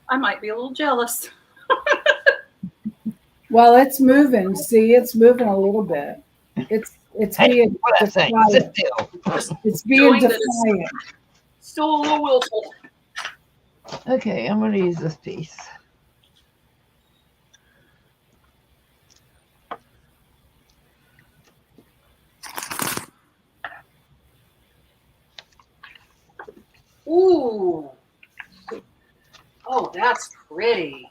I might be a little jealous.
Well, it's moving. See, it's moving a little bit. It's
Hey,
being
what I say?
defiant.
Sit still.
It's being
Showing that it's
defiant.
still a little willful.
Okay, I'm going to use this piece.
Ooh. Oh, that's pretty.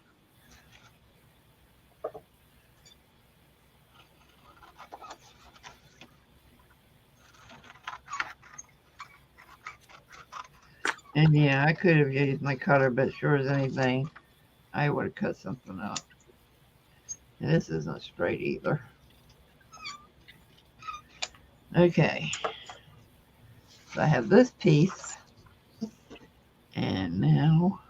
And yeah, I could have used my cutter, but sure as anything, I would have cut something up. And this isn't straight either. Okay. So I have this piece. And now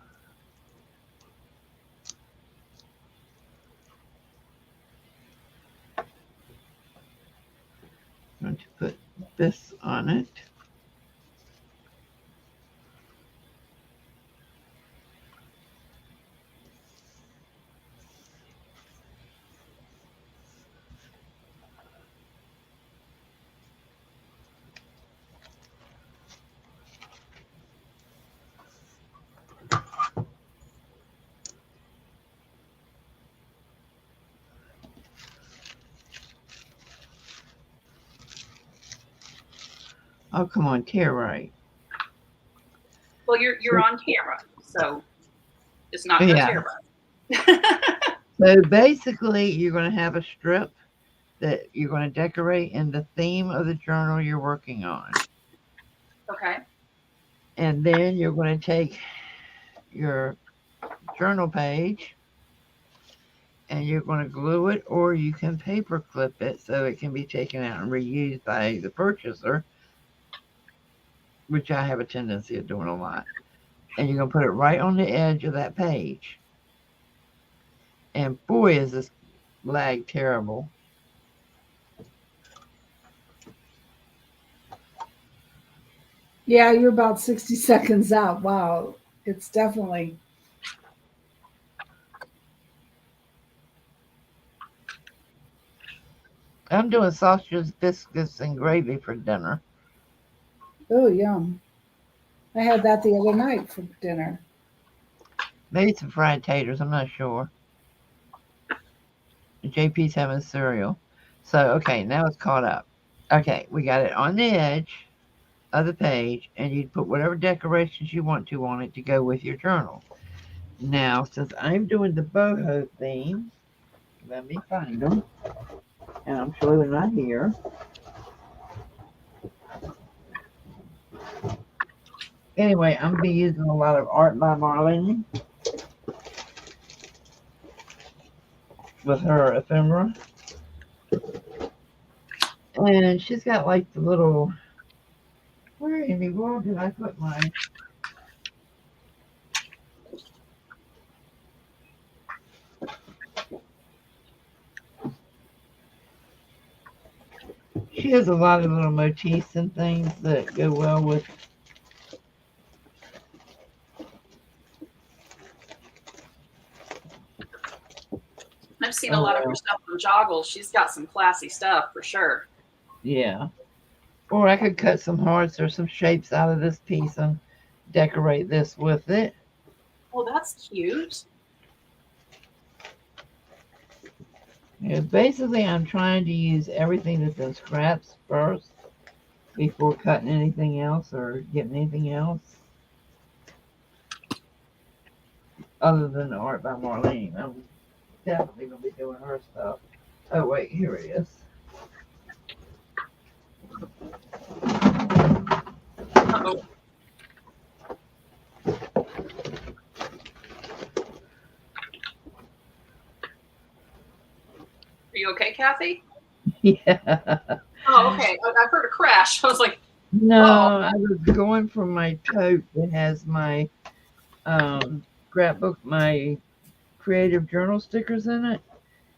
I'm going to put this on it. Oh, come on, tear right.
Well, you're on camera, so it's not going to
Yeah.
tear right.
So basically, you're going to have a strip that you're going to decorate in the theme of the journal you're working on.
Okay.
And then you're going to take your journal page and you're going to glue it, or you can paper clip it so it can be taken out and reused by the purchaser, which I have a tendency of doing a lot. And you're going to put it right on the edge of that page. And boy, is this lag terrible.
Yeah, you're about 60 seconds out. Wow. It's definitely.
I'm doing sausages, biscuits, and gravy for dinner.
Oh, yum. I had that the other night for dinner.
Maybe some fried taters, I'm not sure. JP's having cereal. So, okay, now it's caught up. Okay, we got it on the edge of the page, and you put whatever decorations you want to on it to go with your journal. Now, since I'm doing the boho theme, let me find them. And I'm sure they're not here. Anyway, I'm going to be using a lot of Art by Marlene with her ephemera. And she's got like the little, where in the world did I put mine? She has a lot of little motifs and things that go well with.
I've seen a lot of her stuff on Joggle. She's got some classy stuff for sure.
Yeah. Or I could cut some hearts or some shapes out of this piece and decorate this with it.
Oh, that's cute.
Yeah, basically, I'm trying to use everything that's in scraps first before cutting anything else or getting anything else other than the Art by Marlene. I'm definitely going to be doing her stuff. Oh, wait, here it is.
Uh-oh. Are you okay, Kathy?
Yeah.
Oh, okay. I heard a crash. I was like,
No,
oh.
I was going from my tote that has my scrapbook, my creative journal stickers in it,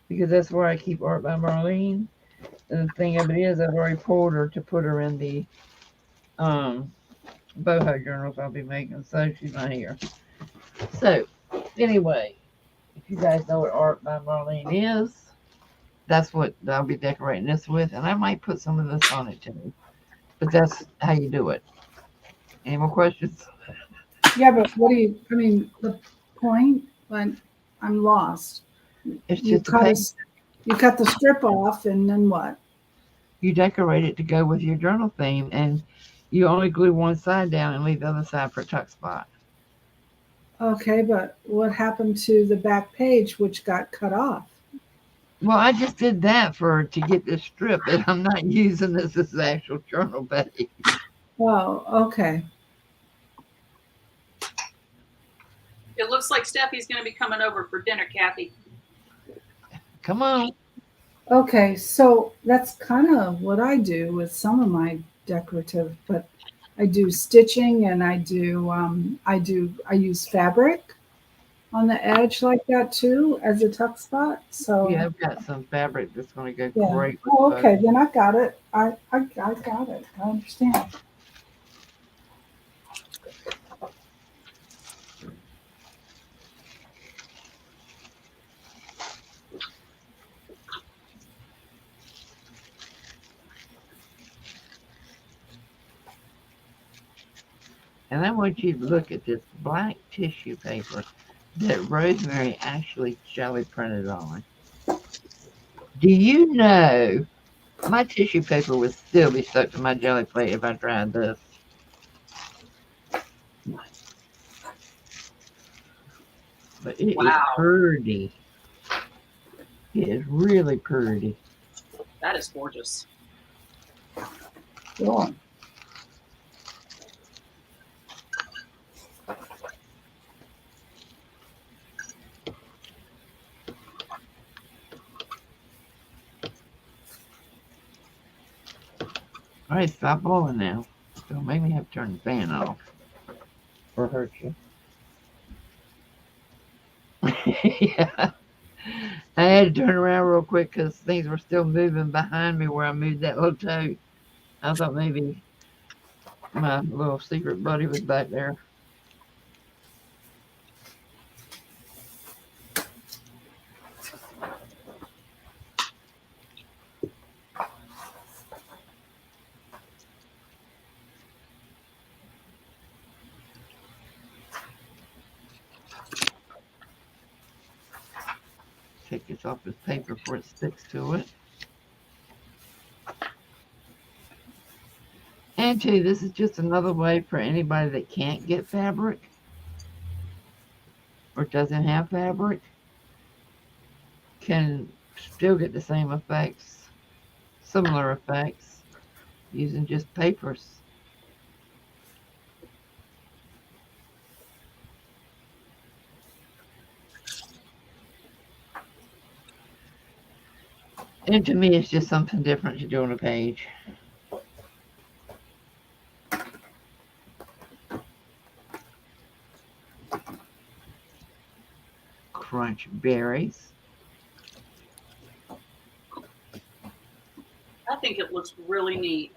because that's where I keep Art by Marlene. And the thing of it is, I've already pulled her to put her in the boho journals I'll be making, so she's not here. So, anyway, if you guys know what Art by Marlene is, that's what I'll be decorating this with, and I might put some of this on it too. But that's how you do it. Any more questions?
Yeah, but what do you, I mean, the point, when I'm lost.
It's
You
just a
cut,
page.
you cut the strip off and then what?
You decorate it to go with your journal theme, and you only glue one side down and leave the other side for a tuck spot.
Okay, but what happened to the back page which got cut off?
Well, I just did that to get this strip, and I'm not using this as the actual journal page.
Oh, okay.
It looks like Steffi's going to be coming over for dinner, Kathy.
Come on.
Okay, so that's kind of what I do with some of my decorative, but I do stitching and I use fabric on the edge like that too as a tuck spot. So
Yeah, I've got some fabric that's going to go
yeah.
great with
Oh, okay,
both.
then I got it. I got it. I understand.
And I want you to look at this black tissue paper that Rosemary actually jelly printed on. Do you know my tissue paper would still be stuck to my jelly plate if I tried this? But it is
Wow.
pretty. It is really pretty.
That is gorgeous.
Cool.
All right, stop blowing now. Don't make me have to turn the fan off or hurt you. Yeah. I had to turn around real quick because things were still moving behind me where I moved that little tote. I thought maybe my little secret buddy was back there. Take this off this paper before it sticks to it. And two, this is just another way for anybody that can't get fabric or doesn't have fabric can still get the same effects, similar effects, using just papers. And to me, it's just something different to do on a page. Crunch berries.
I think it looks really neat.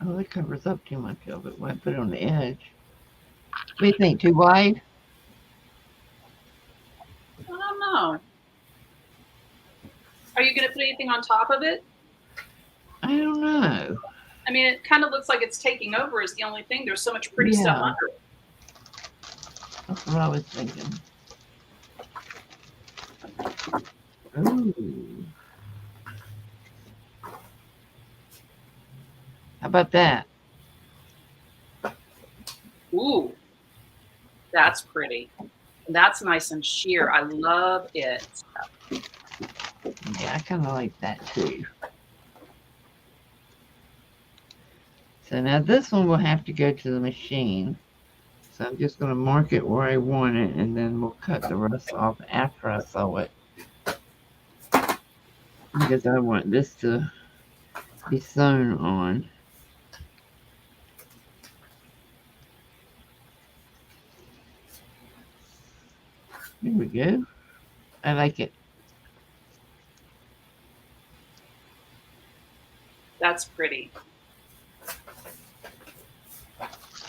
Oh, that covers up too much of it when I put it on the edge. What do you think? Too wide?
I don't know. Are you going to put anything on top of it?
I don't know.
I mean, it kind of looks like it's taking over is the only thing. There's so much pretty stuff
Yeah.
under it.
That's what I was thinking. Ooh. How about that?
Ooh, that's pretty. That's nice and sheer. I love it.
Yeah, I kind of like that too. So now this one will have to go to the machine. So I'm just going to mark it where I want it, and then we'll cut the rest off after I sew it. Because I want this to be sewn on. Here we go. I like it.
That's pretty.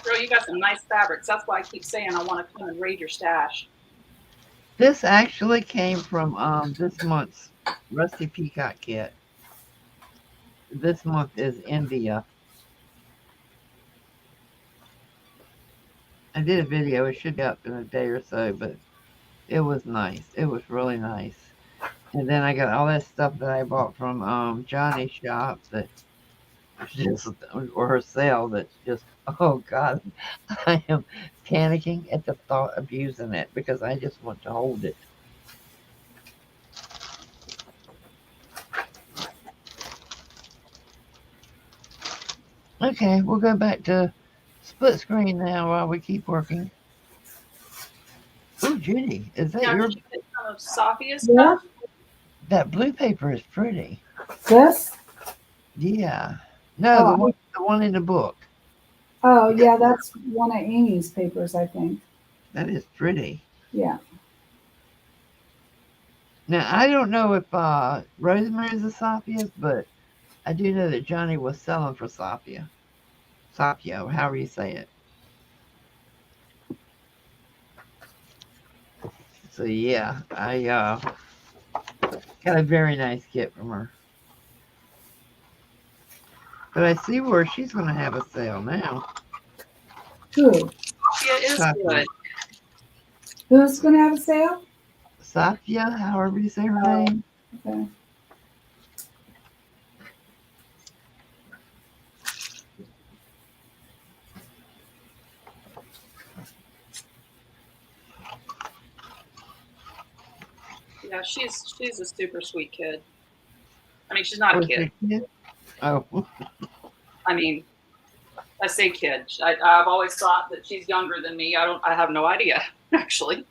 Girl, you got some nice fabrics. That's why I keep saying I want to come and raid your stash.
This actually came from this month's Rusty Peacock kit. This month is India. I did a video. It should be up in a day or so, but it was nice. It was really nice. And then I got all that stuff that I bought from Johnny's shop that just, or her sale that's just, oh God, I am panicking at the thought of using it because I just want to hold it. Okay, we'll go back to split screen now while we keep working. Oh, Judy, is that
Now,
your,
did you get some of Sophia's
Yeah.
stuff?
that blue paper is pretty.
This?
Yeah. No,
Oh.
the one in the book.
Oh, yeah, that's one of Amy's papers, I think.
That is pretty.
Yeah.
Now, I don't know if Rosemary's a Sophia, but I do know that Johnny was selling for Sophia. Sophia, or however you say it. So, yeah, I got a very nice kit from her. But I see where she's going to have a sale now.
Who?
Sophia is
Sophia.
good.
Who's going to have a sale?
Safia, however you say her
Oh.
name.
Okay.
Yeah, she's a super sweet kid. I mean, she's not a
Was
kid.
your kid? Oh,
I mean, I say kid. I've always thought that she's younger than me. I have no idea, actually.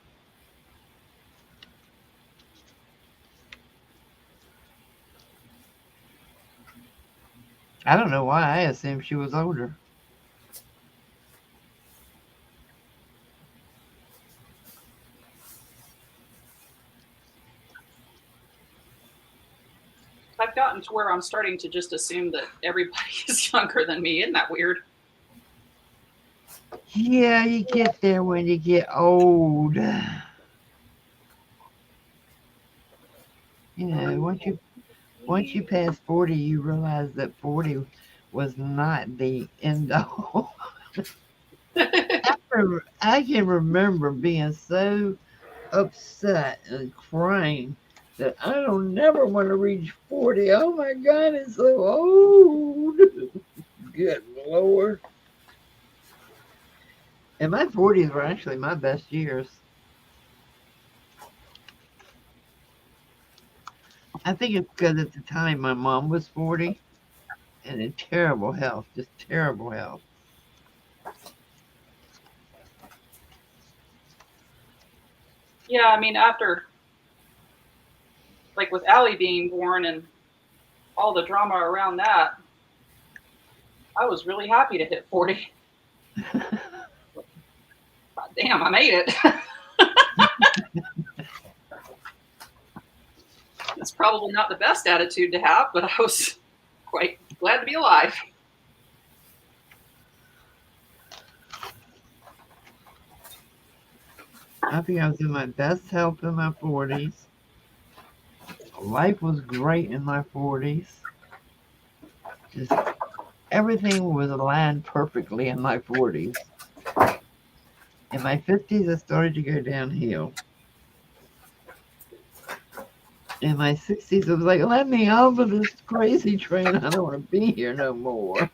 I don't know why. I assumed she was older.
I've gotten to where I'm starting to just assume that everybody is younger than me. Isn't that weird?
Yeah, you get there when you get old. You know, once you pass 40, you realize that 40 was not the end all. I can remember being so upset and crying that I don't never want to reach 40. Oh my God, it's so old. Good Lord. And my 40s were actually my best years. I think it's because at the time my mom was 40 and in terrible health, just terrible health.
Yeah, I mean, after, like with Allie being born and all the drama around that, I was really happy to hit 40. God damn, I made it. It's probably not the best attitude to have, but I was quite glad to be alive.
I think I was in my best health in my 40s. Life was great in my 40s. Just everything was aligned perfectly in my 40s. In my 50s, it started to go downhill. In my 60s, it was like, let me off of this crazy train. I don't want to be here no more.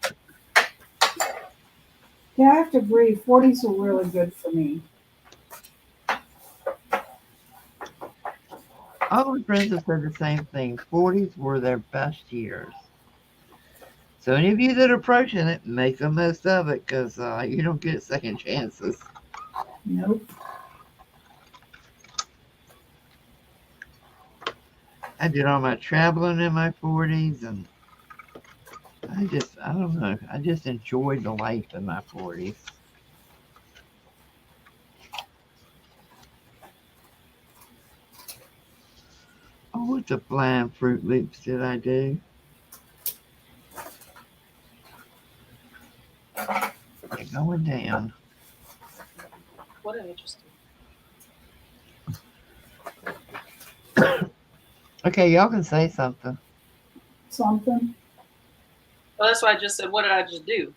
Yeah, I have to agree. 40s were really good for me.
All my friends have said the same thing. 40s were their best years. So any of you that are approaching it, make the most of it because you don't get second chances.
Nope.
I did all my traveling in my 40s and I don't know. I just enjoyed the life in my 40s. Oh, what the flying Fruit Loops did I do? They're going down.
What did I just do?
Okay, y'all can say something.
Something.
Well, that's why I just said, what did I just do?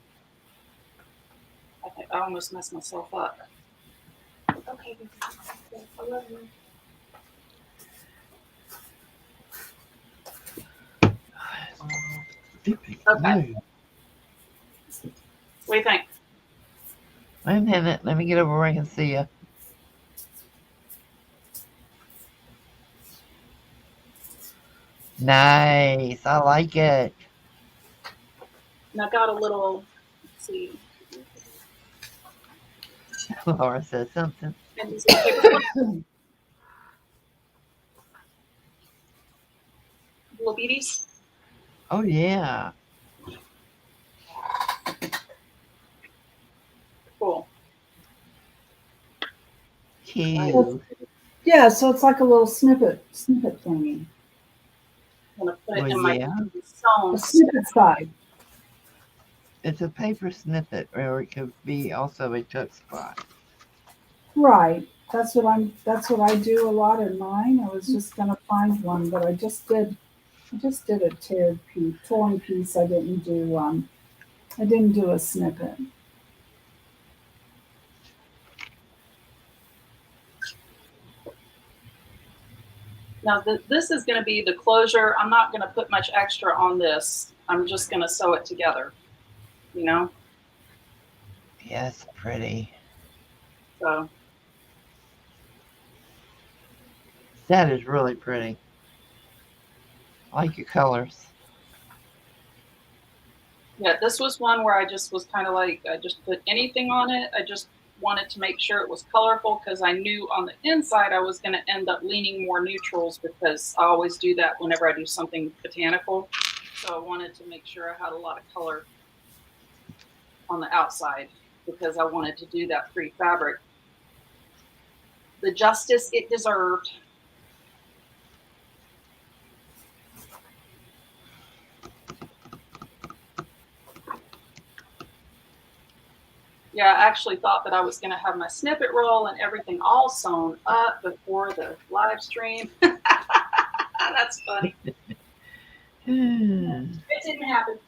I almost messed myself up. Okay, I love you. Okay.
No.
What do you think?
Wait a minute. Let me get over where I can see you. Nice. I like it.
And I got a little, let's see.
Laura says something.
And these little paper clips. Little beaties.
Oh, yeah.
Cool.
Cute.
Yeah, so it's like a little snippet thingy.
I'm going to put it
Well,
in my
yeah.
song.
A snippet side.
It's a paper snippet, or it could be also a tuck spot.
Right. That's what I do a lot in mine. I was just gonna find one, but I just did a torn piece. I didn't do a snippet.
Now this is going to be the closure. I'm not going to put much extra on this. I'm just going to sew it together, you know?
Yes, pretty.
So,
That is really pretty. I like your colors.
yeah, this was one where I just was kind of like, I just put anything on it. I just wanted to make sure it was colorful because I knew on the inside I was going to end up leaning more neutrals because I always do that whenever I do something botanical. So I wanted to make sure I had a lot of color on the outside because I wanted to do that pretty fabric. The justice it deserved. Yeah, I actually thought that I was going to have my snippet roll and everything all sewn up before the live stream. That's funny. It didn't happen.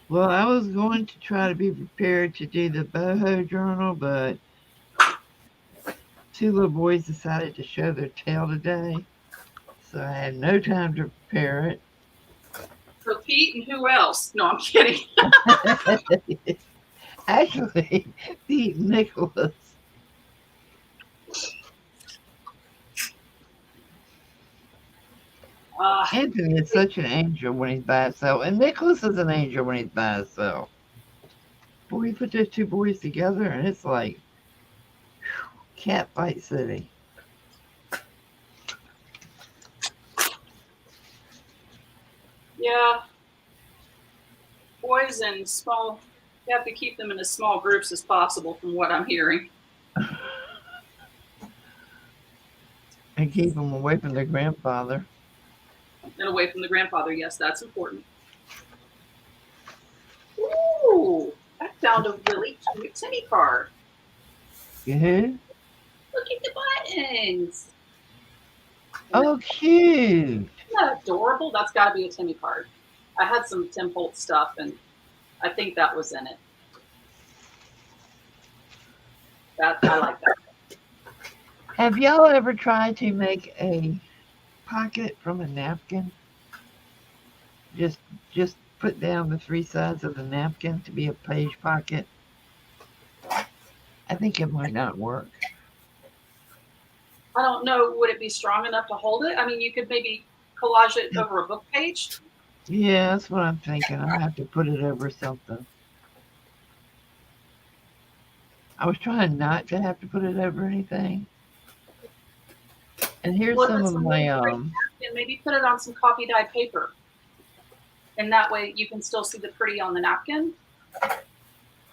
Well, I was going to try to be prepared to do the boho journal, but two little boys decided to show their tail today, so I had no time to prepare it.
For Pete and who else? No, I'm kidding.
Actually, Pete and Nicholas. Anthony is such an angel when he's by himself, and Nicholas is an angel when he's by himself. Boy, you put those two boys together, and it's like cat fight city.
Yeah. Boys in small, you have to keep them in as small groups as possible from what I'm hearing.
And keep them away from their grandfather.
And away from the grandfather, yes, that's important. Ooh, I found a really cute Timmy card.
Yeah.
Look at the buttons.
Oh, cute.
Isn't that adorable? That's got to be a Timmy card. I had some Tim Holt stuff, and I think that was in it. I like that.
Have y'all ever tried to make a pocket from a napkin? Just put down the three sides of the napkin to be a page pocket. I think it might not work.
I don't know. Would it be strong enough to hold it? I mean, you could maybe collage it over a book page.
Yeah, that's what I'm thinking. I'll have to put it over something. I was trying not to have to put it over anything. And here's some of my
napkin, maybe put it on some coffee dyed paper. And that way you can still see the pretty on the napkin.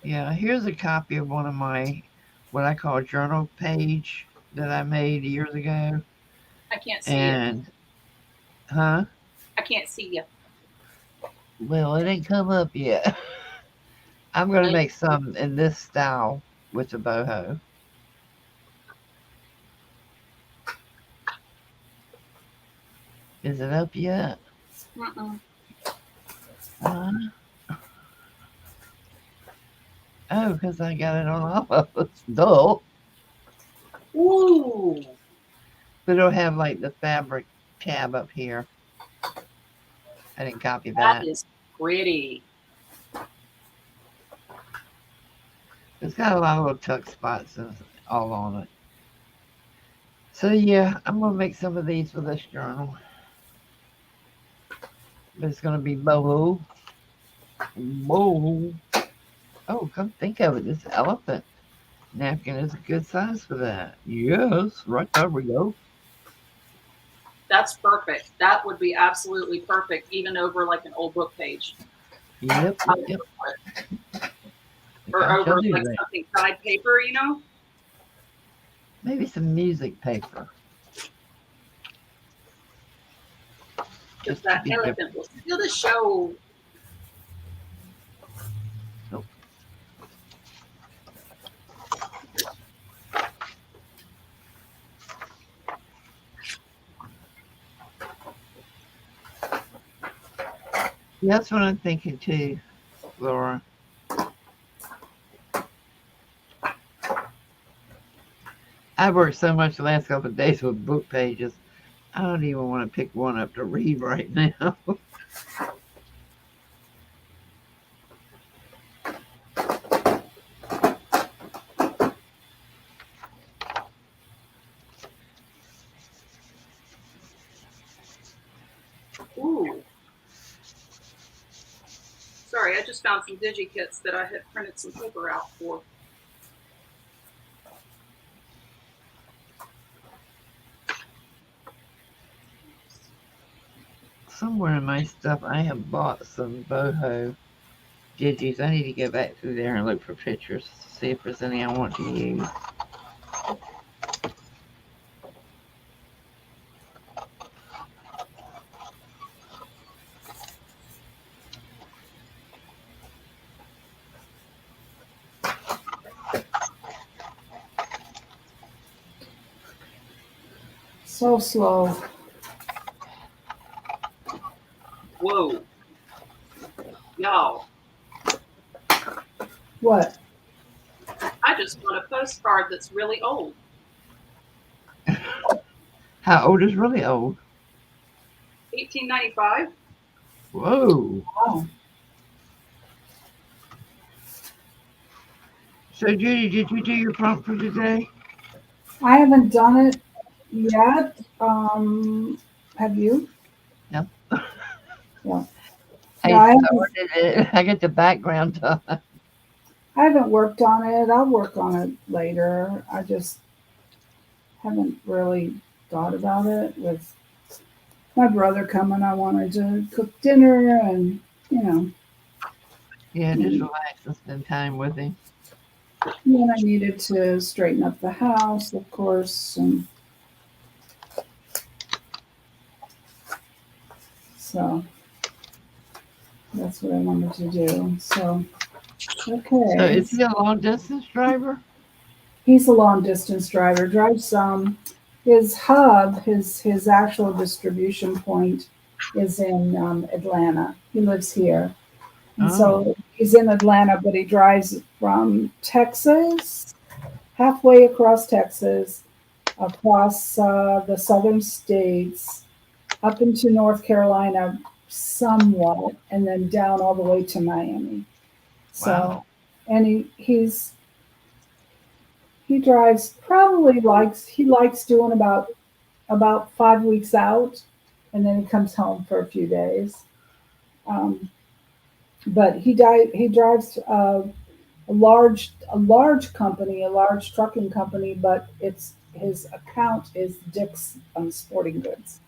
Yeah, here's a copy of one of my what I call a journal page that I made years ago.
I can't see it.
Huh?
I can't see you.
Well, it ain't come up yet. I'm going to make some in this style with the boho. Is it up yet?
Mm-mm.
Oh, because I got it on all of us. Dull.
Ooh.
But it'll have like the fabric tab up here. I didn't copy
that. That is pretty.
It's got a lot of little tuck spots and all on it. So yeah, I'm going to make some of these for this journal. But it's going to be boho. Boho. Oh, come think of it. This elephant napkin is a good size for that. Yes, right there we go.
That's perfect. That would be absolutely perfect, even over like an old book page.
Yep.
Or over like something dyed paper, you know?
Maybe some music paper.
Just that elephant will steal the show.
Nope. That's what I'm thinking too, Laura. I worked so much the last couple of days with book pages. I don't even want to pick one up to read right now.
Ooh. Sorry, I just found some digi-kits that I had printed some paper out for.
Somewhere in my stuff, I have bought some boho digis. I need to go back through there and look for pictures, see if there's any I want to use.
So slow.
Whoa. Y'all,
What?
I just got a postcard that's really old.
How old is really old?
1895.
Whoa.
Oh,
So, Judy, did you do your prompt for today?
I haven't done it yet. Have you?
No.
Yeah.
I
No, I haven't,
started it. I get the background done.
I haven't worked on it. I'll work on it later. I just haven't really thought about it. With my brother coming, I wanted to cook dinner and, you know,
Yeah, just
and
relax and spend time with him.
then I needed to straighten up the house, of course, and so that's what I wanted to do. So,
So,
okay.
is he a long distance driver?
He's a long distance driver, drives some. His hub, his actual distribution point is in Atlanta. He lives here. And
Oh,
so he's in Atlanta, but he drives from Texas, halfway across Texas, across the southern states, up into North Carolina somewhat, and then down all the way to Miami. So,
wow.
and he drives probably he likes doing about 5 weeks out, and then he comes home for a few days. Um, but he drives a large company, a large trucking company, but it's his account is Dick's Sporting Goods.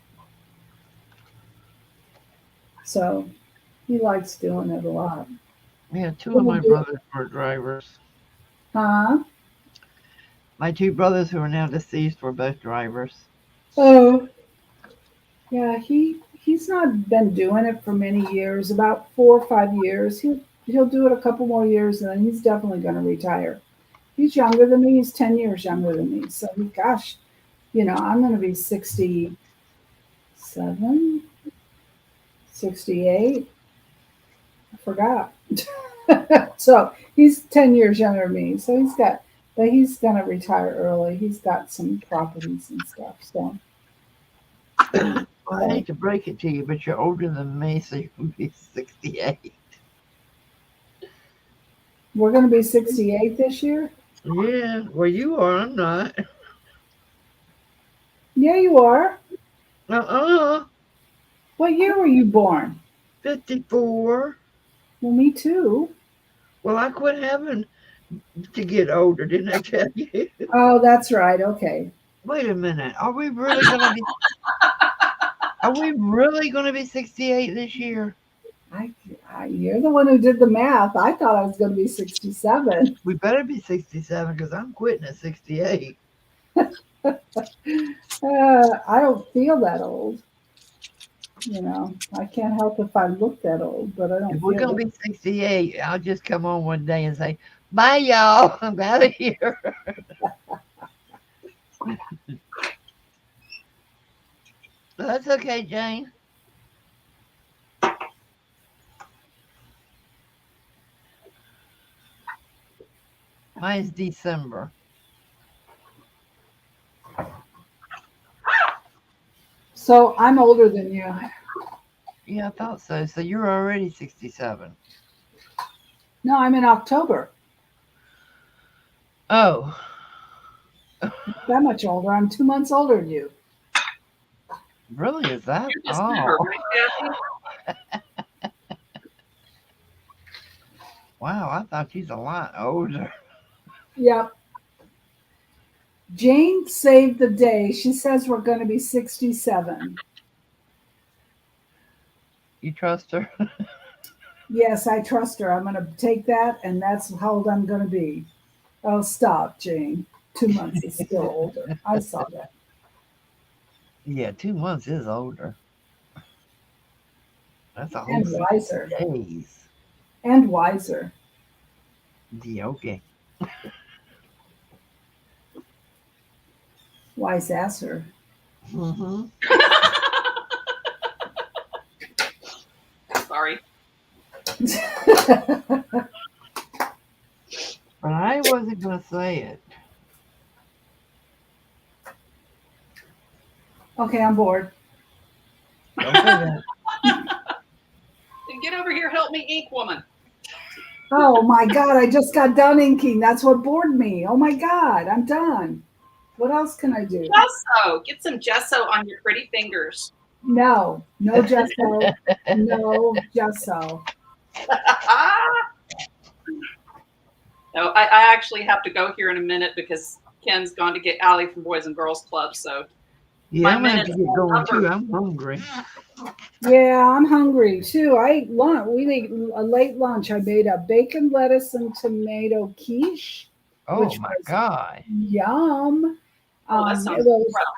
So he likes doing it a lot.
Yeah, two of
He'll
my
do-
brothers were drivers.
Huh?
My two brothers who are now deceased were both drivers.
Oh, yeah. He's not been doing it for many years, about 4 or 5 years. He'll do it a couple more years, and then he's definitely going to retire. He's younger than me. He's 10 years younger than me. So gosh, I'm going to be 67, 68. I forgot. So he's 10 years younger than me. So but he's going to retire early. He's got some properties and stuff. So,
Well, I
so
hate to break it to you, but you're older than me, so you'll be 68.
we're going to be 68 this year.
Yeah, well, you are. I'm not.
Yeah, you are.
Uh-uh.
What year were you born?
54.
Well, me too.
Well, I quit having to get older, didn't I tell you?
Oh, that's right. Okay.
Wait a minute. Are we really gonna be 68 this year?
You're the one who did the math. I thought I was going to be 67.
We better be 67 because I'm quitting at 68.
I don't feel that old. I can't help if I look that old, but I
If
don't
we're
feel
gonna
it.
be 68, I'll just come on one day and say, "Bye, y'all. I'm out of here." That's okay, Jane. Mine's December.
So I'm older than you.
Yeah, I thought so. So you're already 67.
No, I'm in October.
Oh,
That much older. I'm 2 months older than you.
really? Is that
You just met her,
all?
right, Kathy?
Wow, I thought she's a lot older.
Yep. Jane saved the day. She says we're going to be 67.
You trust her?
Yes, I trust her. I'm going to take that, and that's how old I'm going to be. Oh, stop, Jane. 2 months is still older. I saw that.
Yeah, 2 months is older. That's a whole
And
60
wiser.
days.
And wiser.
Yeah, okay.
Wise asser.
Mm-hmm.
Sorry.
But I wasn't going to say it.
Okay, I'm bored.
Don't say that.
Then get over here, help me ink, woman.
Oh my God, I just got done inking. That's what bored me. Oh my God, I'm done. What else can I do?
Gesso. Get some gesso on your pretty fingers.
No, no gesso. No gesso.
No, I actually have to go here in a minute because Ken's gone to get Allie from Boys and Girls Club. So
Yeah,
my
I'm going to have to
minutes
get
are
going too.
numbered.
I'm hungry.
Yeah, I'm hungry too. I ate lunch. We ate a late lunch. I made a bacon, lettuce, and tomato quiche,
Oh
which
my
was
God.
yum.
Oh, that sounds
It was,
incredible.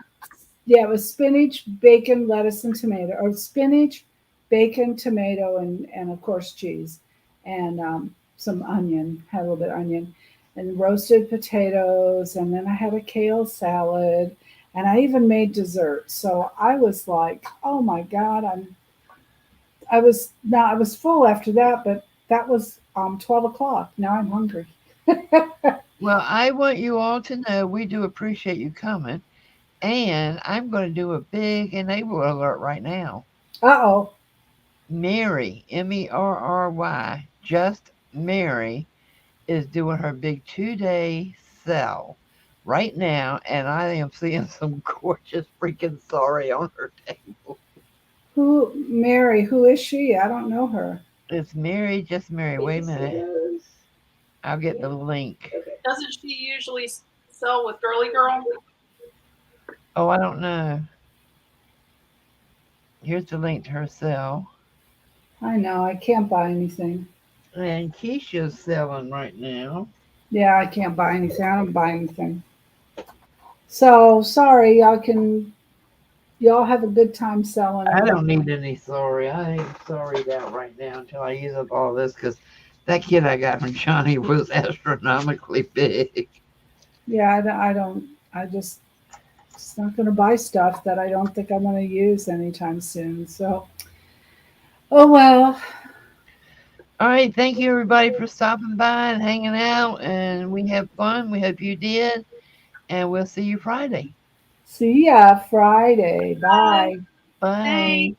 yeah, it was spinach, bacon, lettuce, and tomato, or spinach, bacon, tomato, and of course cheese, and some onion. Had a little bit of onion, and roasted potatoes, and then I had a kale salad, and I even made dessert. So I was like, oh my God, I was full after that, but that was 12 o'clock. Now I'm hungry.
Well, I want you all to know we do appreciate you coming. And I'm going to do a big enabler alert right now.
Uh-oh.
Mary, Merry, just Mary, is doing her big 2-day sale right now. And I am seeing some gorgeous freaking sorry on her table.
Mary, who is she? I don't know her.
It's Mary, just Mary. Wait a minute. I'll get the link.
Doesn't she usually sell with Girly Girl?
Oh, I don't know. Here's the link to her sale.
I know, I can't buy anything.
And Keisha's selling right now.
Yeah, I can't buy anything. I don't buy anything. So sorry, y'all have a good time selling.
I don't need any sorry. I ain't sorried out right now until I use up all this because that kid I got from Johnny was astronomically big.
Yeah, I just not going to buy stuff that I don't think I'm going to use anytime soon. So, oh well.
All right. Thank you, everybody, for stopping by and hanging out. And we have fun. We hope you did. And we'll see you Friday.
See ya Friday. Bye.
Bye.
Thanks.